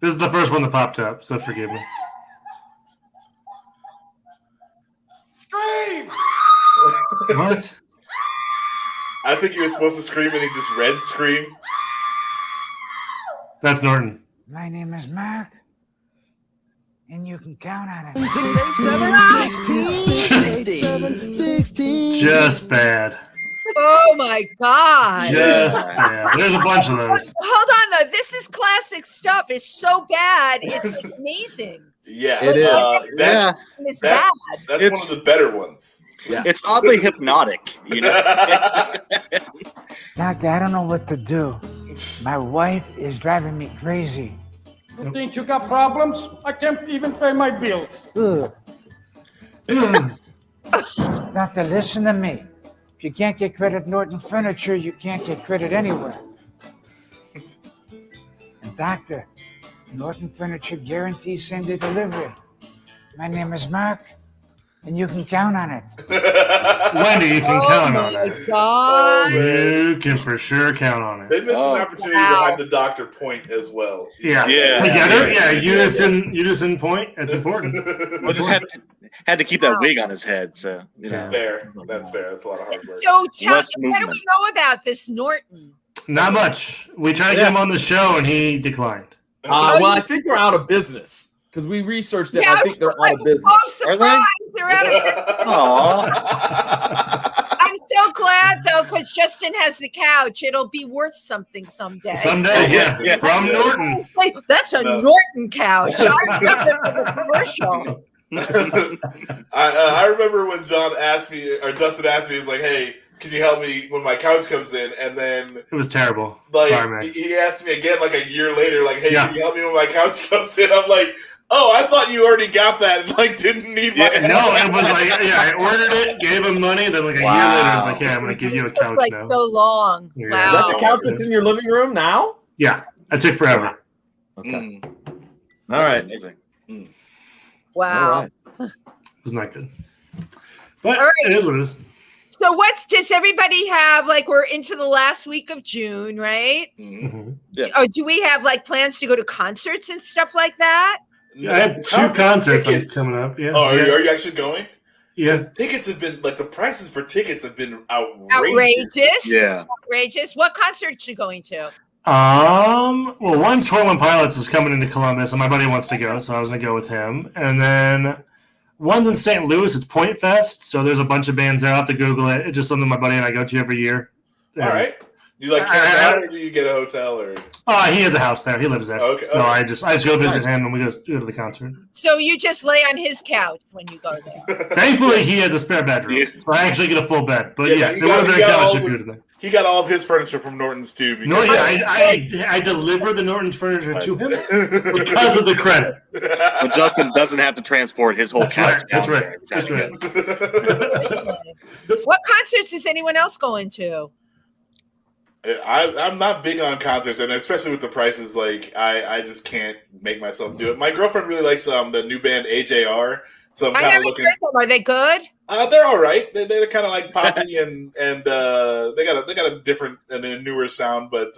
This is the first one that popped up, so forgive me. Scream! What? I think he was supposed to scream and he just read scream. That's Norton. My name is Mark, and you can count on it. 16. Just bad. Oh my God. Just bad. There's a bunch of those. Hold on though. This is classic stuff. It's so bad. It's amazing. Yeah. It is. It's bad. That's one of the better ones. Yeah. It's oddly hypnotic, you know. Doctor, I don't know what to do. My wife is driving me crazy. You think you got problems? I can't even pay my bills. Doctor, listen to me. If you can't get credit at Norton Furniture, you can't get credit anywhere. And doctor, Norton Furniture guarantees same-day delivery. My name is Mark, and you can count on it. Wendy, you can count on it. God. You can for sure count on it. They missed an opportunity to have the doctor point as well. Yeah. Together? Yeah. Unison point. That's important. Well, just had to keep that wig on his head, so you know. Fair. That's fair. That's a lot of hard work. So what do we know about this Norton? Not much. We tried to get him on the show, and he declined. Well, I think they're out of business. Because we researched it, I think they're out of business. Oh, surprise! They're out of business. I'm so glad though, because Justin has the couch. It'll be worth something someday. Someday, yeah. From Norton. That's a Norton couch. I remember the commercial. I remember when Justin asked me, he's like, "Hey, can you help me when my couch comes in?" And then it was terrible. Like he asked me again, like a year later, like, "Hey, can you help me when my couch comes in?" I'm like, "Oh, I thought you already got that and like didn't need my." No, it was like, I ordered it, gave him money, then like a year later, I was like, "Yeah, I'm gonna give you a couch like now." So long. Yeah. Wow. Is that the couch that's in your living room now? Yeah, that took forever. Okay. All right. Amazing. Wow. It was not good, but All right. it is what it is. So does everybody have, like, we're into the last week of June, right? Mm-hmm. Yeah. Oh, do we have like plans to go to concerts and stuff like that? Yeah, I have 2 concerts coming up. Yeah. Oh, are you actually going? Yeah. Tickets have been the prices for tickets have been outrageous. Outrageous. Yeah. Outrageous. What concerts are you going to? Well, one's 21 Pilots is coming into Columbus, and my buddy wants to go, so I was gonna go with him. And then one's in St. Louis. It's Point Fest, so there's a bunch of bands there. I'll have to Google it. It's just something my buddy and I go to every year. All right. Do you like camp out, or do you get a hotel, or? He has a house there. He lives there. Okay. So I just go visit him, and we go to the concert. So you just lay on his couch when you go there. Thankfully, he has a spare bedroom, so I actually get a full bed. But yes, he it would have been a couch if you were there. He got all of his furniture from Norton's too. No, yeah, I delivered the Norton's furniture to him because of the credit. But Justin doesn't have to transport his whole couch. That's right. What concerts is anyone else going to? I'm not big on concerts, and especially with the prices, like I just can't make myself do it. My girlfriend really likes the new band AJR, so I'm kind of looking. Are they good? They're all right. They're kind of like poppy and they got a different and a newer sound, but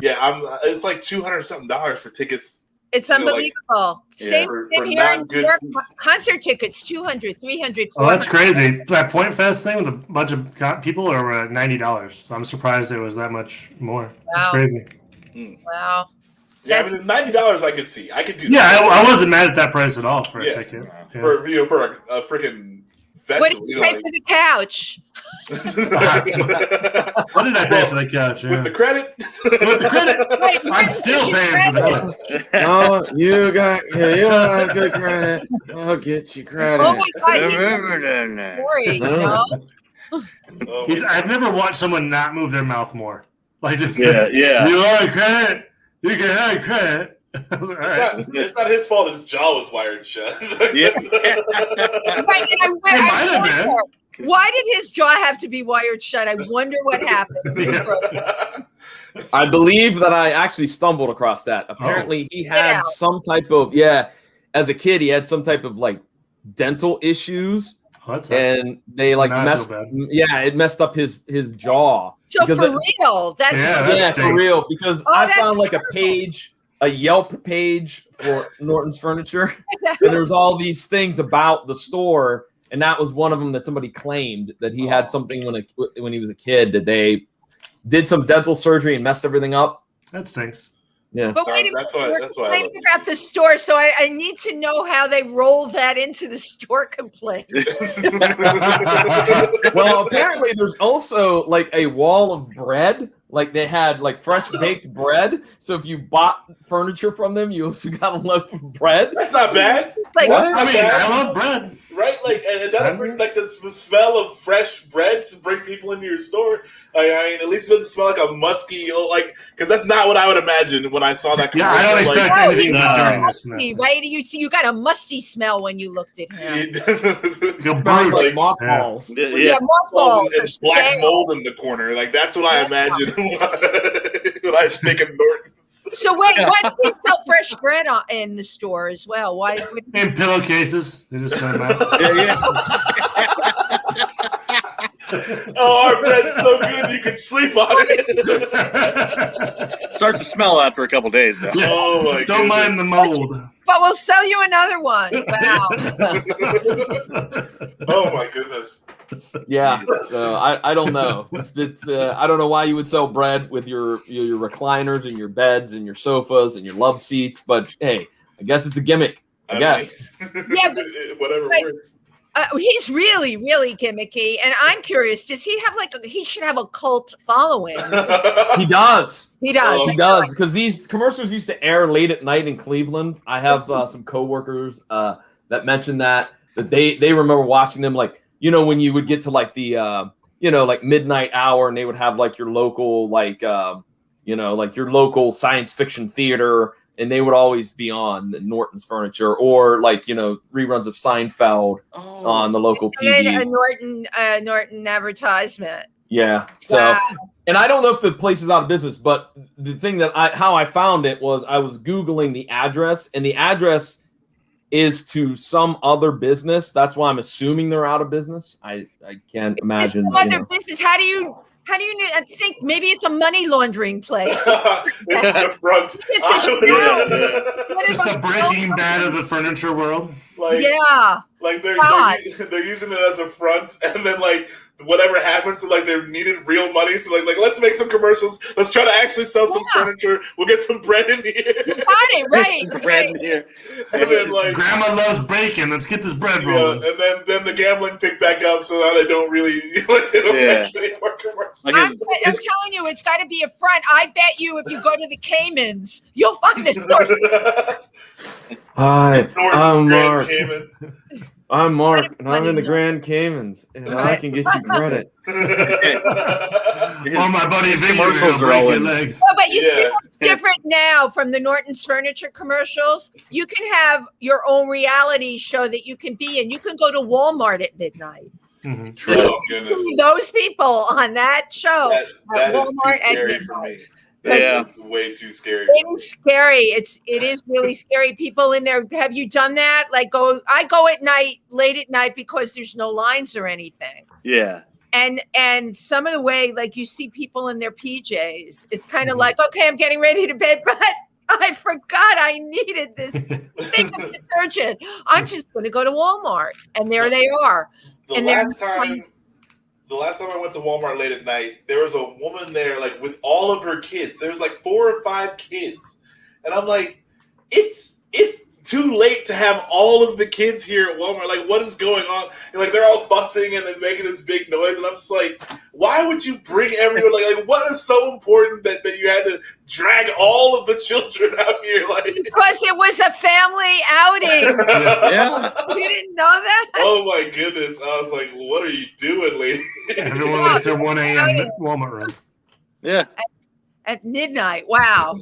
it's like $200 something for tickets. It's unbelievable. Same for here in not good New York. seats. Concert tickets, $200, $300. Oh, that's crazy. That Point Fest thing with a bunch of people are $90. So I'm surprised it was that much more. That's crazy. Wow. Yeah, but $90 I could see. I could do that. Yeah, I wasn't mad at that price at all for a ticket. Yeah. For a freaking festival. What did you pay for the couch? What did I pay for the couch? Yeah. With the credit? With the credit? Wait, I'm still paying for the couch. No, you don't have good credit. I'll get you credit. Oh my God, he's story, I've never watched someone not move their mouth more. Like just, yeah. You want credit? You can have credit. It's not his fault. His jaw was wired shut. Right, and I wonder, why did his jaw have to be wired shut? I wonder what happened. I believe that I actually stumbled across that. Apparently, he had some type of as a kid, he had some type of like dental issues, and they like it messed up his jaw. So for real, that's for real, because I found like a Yelp page for Norton's Furniture, and there was all these things about the store, and that was one of them that somebody claimed that he had something when he was a kid, that they did some dental surgery and messed everything up. That stinks. Yeah, but wait a minute, that's why I love about the store. So I need to know how they rolled that into the store complaint. Well, apparently there's also like a wall of bread. Like they had like fresh baked bread. So if you bought furniture from them, you also got a loaf of bread. That's not bad. Like, I love bread. Right? Like, and that'll bring like the smell of fresh bread to bring people into your store. Like, I mean, at least it doesn't smell like a musky, like, because that's not what I would imagine when I saw that. Yeah, I don't expect anything musty, right? You got a musty smell when you looked at him. Like mothballs. Mothballs. And black mold in the corner. Like, that's what I imagine when I think of Norton. So wait, why do they sell fresh bread in the store as well? Why? In pillowcases, they just send them out. Oh, our bread's so good you can sleep on it. Starts to smell after a couple days, though. Oh my! Don't mind the mold. But we'll sell you another one. Wow. Oh my goodness. Yeah, I don't know. I don't know why you would sell bread with your recliners and your beds and your sofas and your love seats, but hey, I guess it's a gimmick. I guess. Yeah, but, whatever works. He's really, really gimmicky, and I'm curious. Does he have he should have a cult following? He does. He does. He does, because these commercials used to air late at night in Cleveland. I have some coworkers that mentioned that they remember watching them, like, you know, when you would get to like the like midnight hour, and they would have like your local like like your local science fiction theater. And they would always be on Norton's Furniture, or like, reruns of Seinfeld on the local TV. And a Norton advertisement. Yeah. So, and I don't know if the place is out of business, but the thing that how I found it was I was Googling the address, and the address is to some other business. That's why I'm assuming they're out of business. I can't imagine. Some other business. How do you think maybe it's a money laundering place? It's the front. It's It's the Breaking Bad of the furniture world. Like, yeah. Like they're using it as a front, and then like whatever happens, so like they needed real money, so like let's make some commercials. Let's try to actually sell some furniture. We'll get some bread in here. You got it right. Bread in here. And then like Grandma loves bacon. Let's get this bread rolling. And then the gambling picked back up, so now they don't really make any more commercials. I'm telling you, it's got to be a front. I bet you, if you go to the Caymans, you'll find this store. Hi, I'm Mark. I'm Mark, and I'm in the Grand Caymans, and I can get you credit. Or my buddy commercials are all in legs. Oh, but you see what's different now from the Norton's Furniture commercials? You can have your own reality show that you can be in. You can go to Walmart at midnight. Mm-hmm. True. Oh, goodness. Those people on that show. That is too scary for me. That's way too scary. It is scary. It is really scary. People in there. Have you done that? Like I go at night, late at night, because there's no lines or anything. Yeah. And some of the way, like, you see people in their PJs, it's kind of like, okay, I'm getting ready to bed, but I forgot I needed this thing of detergent. I'm just going to go to Walmart, and there they are. The last time I went to Walmart late at night, there was a woman there, like, with all of her kids. There's like 4 or 5 kids, and I'm like, it's too late to have all of the kids here at Walmart. Like, what is going on? And like, they're all fussing and then making this big noise, and I'm just like, why would you bring everyone? Like what is so important that you had to drag all of the children out here? Like, because it was a family outing. Yeah. You didn't know that? Oh my goodness! I was like, what are you doing, lady? Everyone went to 1 a.m. Walmart run. Yeah. At midnight. Wow.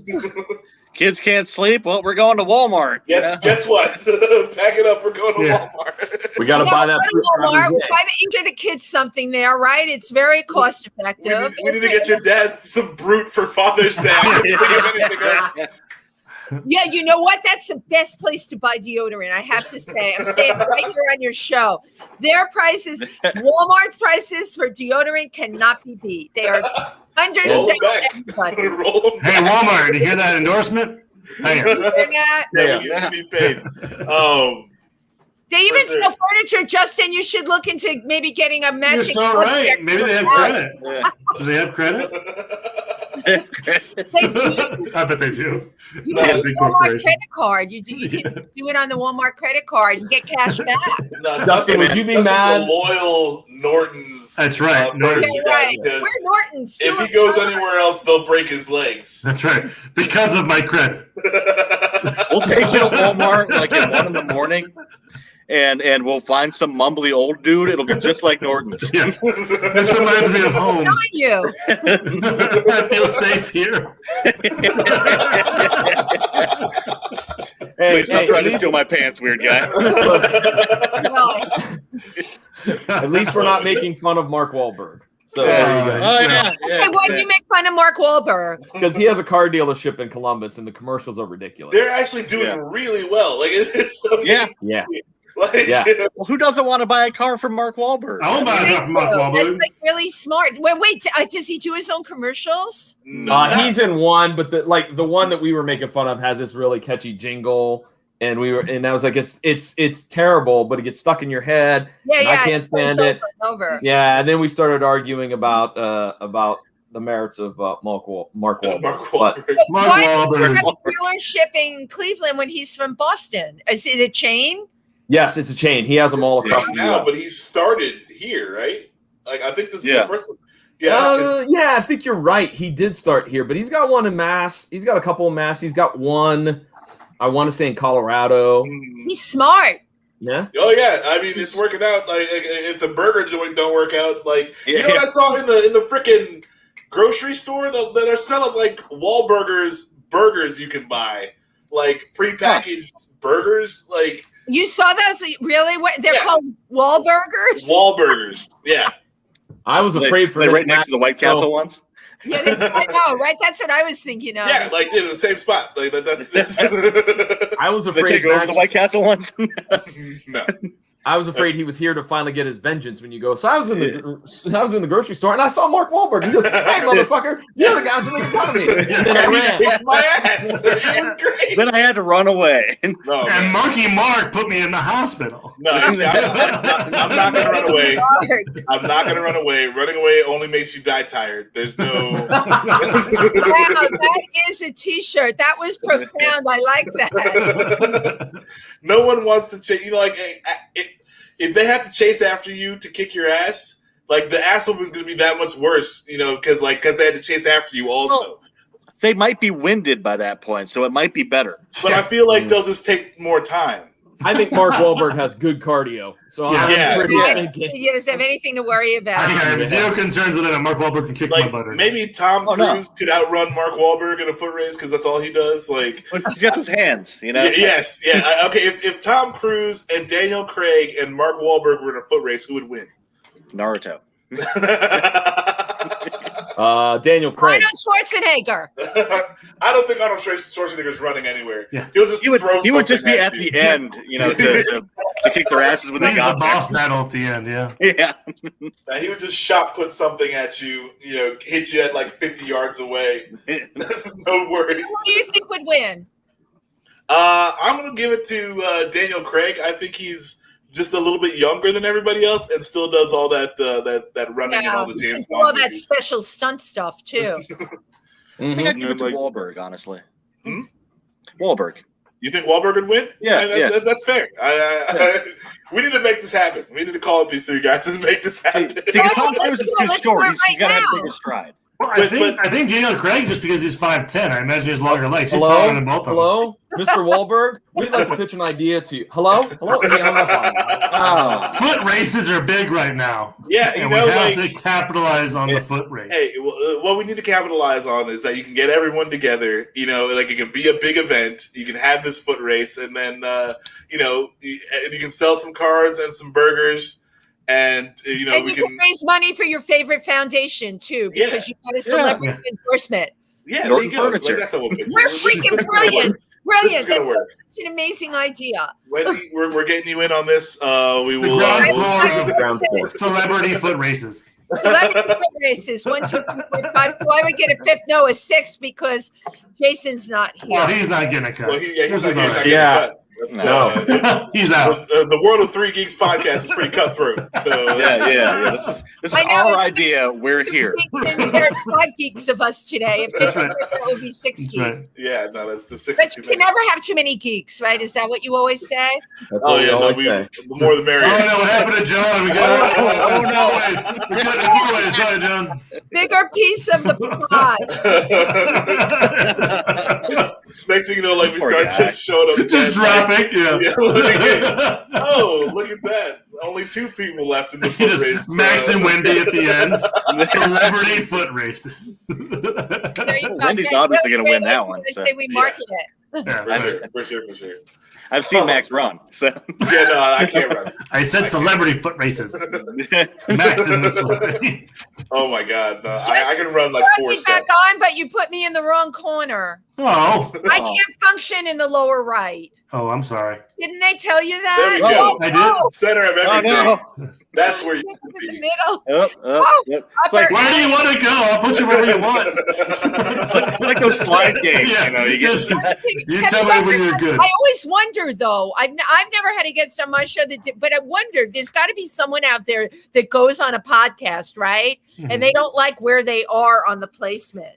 Kids can't sleep. Well, we're going to Walmart. Yes, guess what? Pack it up. We're going to Walmart. We got to buy that. Walmart. We buy each of the kids something there, right? It's very cost effective. We need to get your dad some Brute for Father's Day. Yeah, you know what? That's the best place to buy deodorant, I have to say. I'm saying it right here on your show. Their prices, Walmart's prices for deodorant cannot be beat. They are underselling everybody. Hey, Walmart, you hear that endorsement? Hey. Yeah, he's gonna be paid. They even sell furniture, Justin. You should look into maybe getting a matching. You're so right. Maybe they have credit. Do they have credit? They do. I bet they do. You have a Walmart credit card. You can do it on the Walmart credit card and get cash back. No, Justin, would you be mad? Loyal Norton's. That's right. Norton's. Right. We're Norton's. If he goes anywhere else, they'll break his legs. That's right. Because of my credit. We'll take you to Walmart like at 1 a.m. and we'll find some mumbly old dude. It'll be just like Norton's. Yes. This reminds me of home. I'm telling you. I feel safe here. Please stop trying to steal my pants, weird guy. At least we're not making fun of Mark Wahlberg. So Why do you make fun of Mark Wahlberg? Because he has a car dealership in Columbus, and the commercials are ridiculous. They're actually doing really well. Like it's yeah. Like, Well, who doesn't want to buy a car from Mark Wahlberg? I won't buy a car from Mark Wahlberg. That's like really smart. Wait, does he do his own commercials? He's in one, but the one that we were making fun of has this really catchy jingle, and I was like, it's terrible, but it gets stuck in your head. Yeah, I can't stand it. Over. Yeah, and then we started arguing about the merits of Mark Wahlberg. Mark Why Wahlberg. have a dealership in Cleveland when he's from Boston? Is it a chain? Yes, it's a chain. He has them all across the now, US. but he started here, right? Like I think this is the first one. Yeah, I think you're right. He did start here, but he's got one in Mass. He's got a couple in Mass. He's got one, I want to say, in Colorado. He's smart. Yeah. Oh yeah, I mean it's working out. Like if the burger joint don't work out, like you know what I saw in the freaking grocery store, they're selling like Wahlburgers burgers you can buy, like prepackaged burgers, like. You saw those? Really? What they're called? Wahlburgers? Wahlburgers. Yeah. I was afraid for they right next to the White Castle ones. Yeah, I know, right? That's what I was thinking of. Yeah, like in the same spot. Like that's. I was They afraid. take over the White Castle ones. No. I was afraid he was here to finally get his vengeance when you go. So I was in the grocery store and I saw Mark Wahlberg. He goes, "Hey, motherfucker, you're the guys who making fun of me." And then I ran. Kicked my ass. It was great. Then I had to run away. No, And Monkey Mark put me in the hospital. No, I'm not gonna run away. I'm not gonna run away. Running away only makes you die tired. There's no. Wow, that is a T-shirt. That was profound. I like that. No one wants to chase. You know, like if they have to chase after you to kick your ass, like the ass whooping is going to be that much worse. You know, because they had to chase after you also. Well, they might be winded by that point, so it might be better. But I feel like they'll just take more time. I think Mark Wahlberg has good cardio, so I'm pretty thinking. He doesn't have anything to worry about. I have zero concerns with it. Mark Wahlberg can kick my butt. Maybe Tom Cruise could outrun Mark Wahlberg in a foot race because that's all he does. Like he's got those hands, you know. Yes. Okay. If Tom Cruise and Daniel Craig and Mark Wahlberg were in a foot race, who would win? Naruto. Daniel Craig. Arnold Schwarzenegger. I don't think Arnold Schwarzenegger's running anywhere. Yeah. He'll just He would just be at the end, you know, to kick their asses when they got the boss battle at the end. Yeah. Yeah. He would just shot put something at you, you know, hit you at like 50 yards away. No worries. Who do you think would win? I'm gonna give it to Daniel Craig. I think he's just a little bit younger than everybody else, and still does all that running and all the James Bond. All that special stunt stuff too. I think I'd give it to Wahlberg, honestly. Wahlberg. You think Wahlberg would win? Yeah, that's fair. We need to make this happen. We need to call up these three guys and make this happen. Because Tom Cruise is too short. He's got to have a bigger stride. Well, I think Daniel Craig, just because he's 5'10", I imagine he has longer legs. He's taller than both of them. Hello, Mr. Wahlberg. We'd like to pitch an idea to you. Hello. And he hung up on me. Foot races are big right now. Yeah, and we have to capitalize on the foot race. Hey, what we need to capitalize on is that you can get everyone together. Like it can be a big event. You can have this foot race, and then you can sell some cars and some burgers. And we can raise money for your favorite foundation too, because you got a celebrity endorsement. Yeah, there you go. Like, that's how we'll pitch. We're freaking brilliant. This is gonna work. Such an amazing idea. Wendy, we're getting you in on this. We will. Ground floor. Celebrity foot races. Celebrity foot races. 1, 2, 3, 4, 5. So I would get a fifth. No, a sixth because Jason's not here. Well, he's not getting a cut. Well, he's not getting a cut. No, he's out. The world of Three Geeks podcast is pretty cutthroat. So yeah. This is our idea. We're here. There are 5 geeks of us today. If this were, it would be 6 geeks. Right. Yeah, no, that's the 6. But you can never have too many geeks, right? Is that what you always say? That's what we always say. The more the merrier. Oh no, what happened to John? We got we cut the doorway. Sorry, John. Bigger piece of the pie. Next thing you know, like we start just showing up. Just dropping, look at that. Only 2 people left in the foot race. Max and Wendy at the end. Celebrity foot races. Wendy's obviously going to win that one. So. Say we market it. For sure. I've seen Max run. So I can't run. I said celebrity foot races. Max is the celebrity. Oh my God! I can run like 4 steps. Back on, but you put me in the wrong corner. Oh, I can't function in the lower right. Oh, I'm sorry. Didn't they tell you that? There we go. I did. Center of everything. No. That's where you can In the be. middle. Yep. It's like, where do you want to go? I'll put you wherever you want. it's like those slide games. Yeah. You tell me when you're good. I always wonder, though. I've never had a guest on my show but I wondered. There's got to be someone out there that goes on a podcast, right? Mm-hmm. And they don't like where they are on the placement,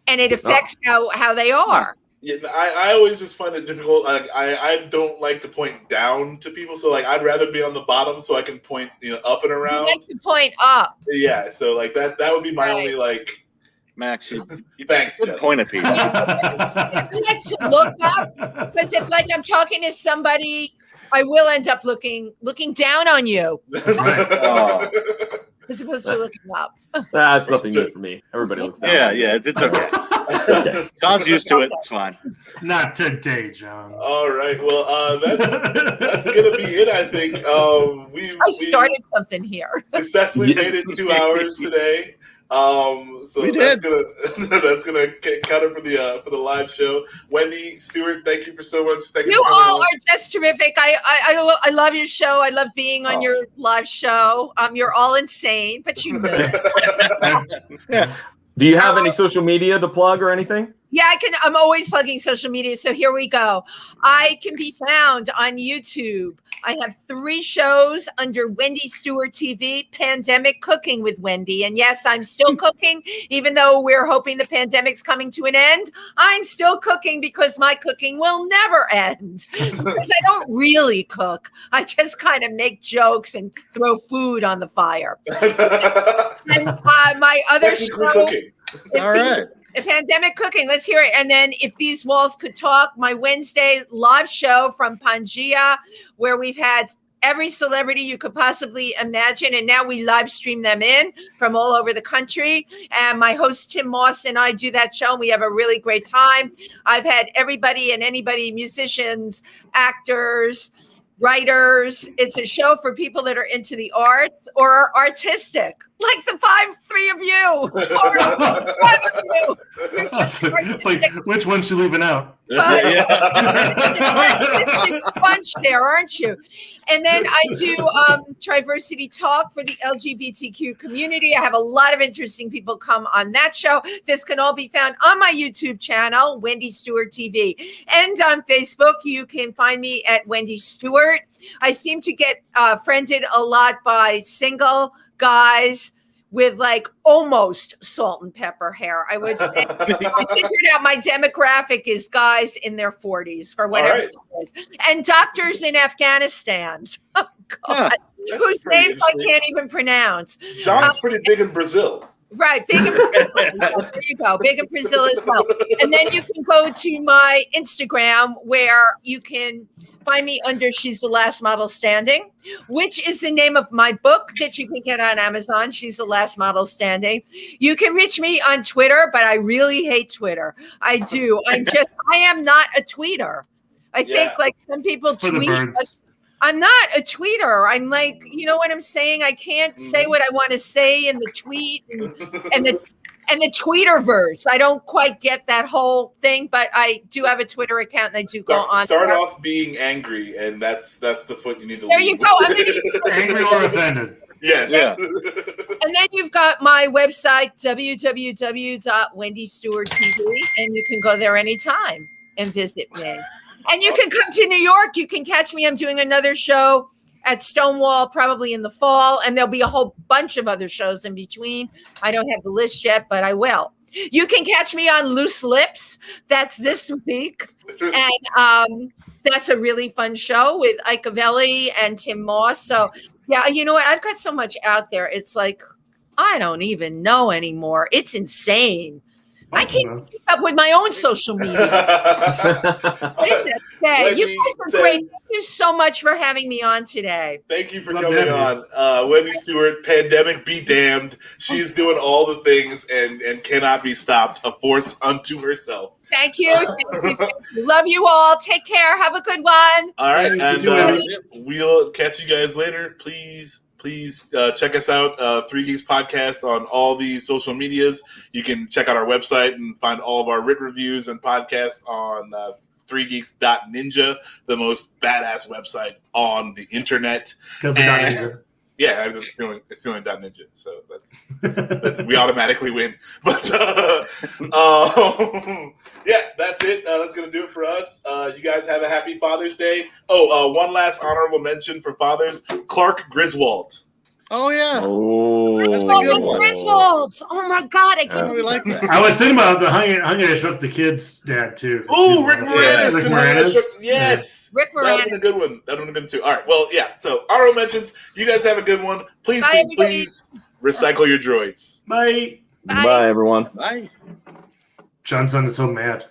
and it affects how they are. Yeah, I always just find it difficult. I don't like to point down to people, so like I'd rather be on the bottom so I can point up and around. You like to point up. Yeah, so like that would be my only like. Max, you thanks. Point at people. I like to look up because if like I'm talking to somebody, I will end up looking down on you. As opposed to looking up. That's nothing new for me. Everybody looks down. Yeah, it's okay. John's used to it. It's fine. Not today, John. All right. Well, that's gonna be it. I think we started something here. Successfully made it 2 hours today. So that's gonna cut it for the live show. Wendy Stuart, thank you for so much. Thank you all are just terrific. I love your show. I love being on your live show. You're all insane, but you know. Yeah. Do you have any social media to plug or anything? Yeah, I'm always plugging social media. So here we go. I can be found on YouTube. I have 3 shows under Wendy Stuart TV, Pandemic Cooking with Wendy. And yes, I'm still cooking, even though we're hoping the pandemic's coming to an end. I'm still cooking because my cooking will never end. Because I don't really cook. I just kind of make jokes and throw food on the fire. And my other show. All right. Pandemic Cooking. Let's hear it. And then If These Walls Could Talk, my Wednesday live show from Pangea, where we've had every celebrity you could possibly imagine. And now we live stream them in from all over the country. And my host, Tim Moss, and I do that show. And we have a really great time. I've had everybody and anybody, musicians, actors, writers. It's a show for people that are into the arts or are artistic, like the 3 of you. It's like, which one's she leaving out? Bunch there, aren't you? And then I do Triversity Talk for the LGBTQ community. I have a lot of interesting people come on that show. This can all be found on my YouTube channel, Wendy Stuart TV. And on Facebook, you can find me at Wendy Stuart. I seem to get friended a lot by single guys with like almost salt and pepper hair. I would say I figured out my demographic is guys in their 40s for whatever it is. And doctors in Afghanistan. Oh God. Whose names I can't even pronounce. John's pretty big in Brazil. Right, Big in Brazil. There you go, Big in Brazil as well. And then you can go to my Instagram where you can find me under She's the Last Model Standing, which is the name of my book that you can get on Amazon, She's the Last Model Standing. You can reach me on Twitter, but I really hate Twitter. I do. I am not a tweeter. I think like some people tweet. I'm not a tweeter. I'm like, you know what I'm saying? I can't say what I want to say in the tweet and the tweeterverse. I don't quite get that whole thing, but I do have a Twitter account and I do go on. Start off being angry, and that's the foot you need to. There lead you go. I'm angry or offended. Yes. Yeah. And then you've got my website, www.wendystuart.tv, and you can go there anytime and visit me. And you can come to New York. You can catch me. I'm doing another show at Stonewall probably in the fall, and there'll be a whole bunch of other shows in between. I don't have the list yet, but I will. You can catch me on Loose Lips. That's this week. And that's a really fun show with Ike Avelli and Tim Moss. So, yeah, you know what? I've got so much out there. It's like, I don't even know anymore. It's insane. I can't keep up with my own social media. What does that say? Wendy You guys are great. Thank you so much for having me on today. Thank you for coming on. Wendy Stuart, pandemic be damned. She's doing all the things and cannot be stopped. A force unto herself. Thank you. Thank you. Love you all. Take care. Have a good one. All right. And we'll catch you guys later. Please check us out, 3 Geeks Podcast, on all the social medias. You can check out our website and find all of our written reviews and podcasts on 3geeks.ninja, the most badass website on the internet. Yeah, it's the only .ninja, so that's we automatically win. But yeah, that's it. That's gonna do it for us. You guys have a happy Father's Day. One last honorable mention for fathers: Clark Griswold. Oh yeah. Oh, that's a good one. Griswolds. Oh my God, I can't believe like that. I was thinking about the Hungry I Shrunk the Kids dad too. Oh, Rick Moranis. Rick Moranis. Yes. Rick Moranis. That would have been a good one. That would have been too. All right. Well, yeah. So, honorable mentions. You guys have a good one. Please recycle your droids. Bye. Bye, everyone. Bye. John sounded so mad.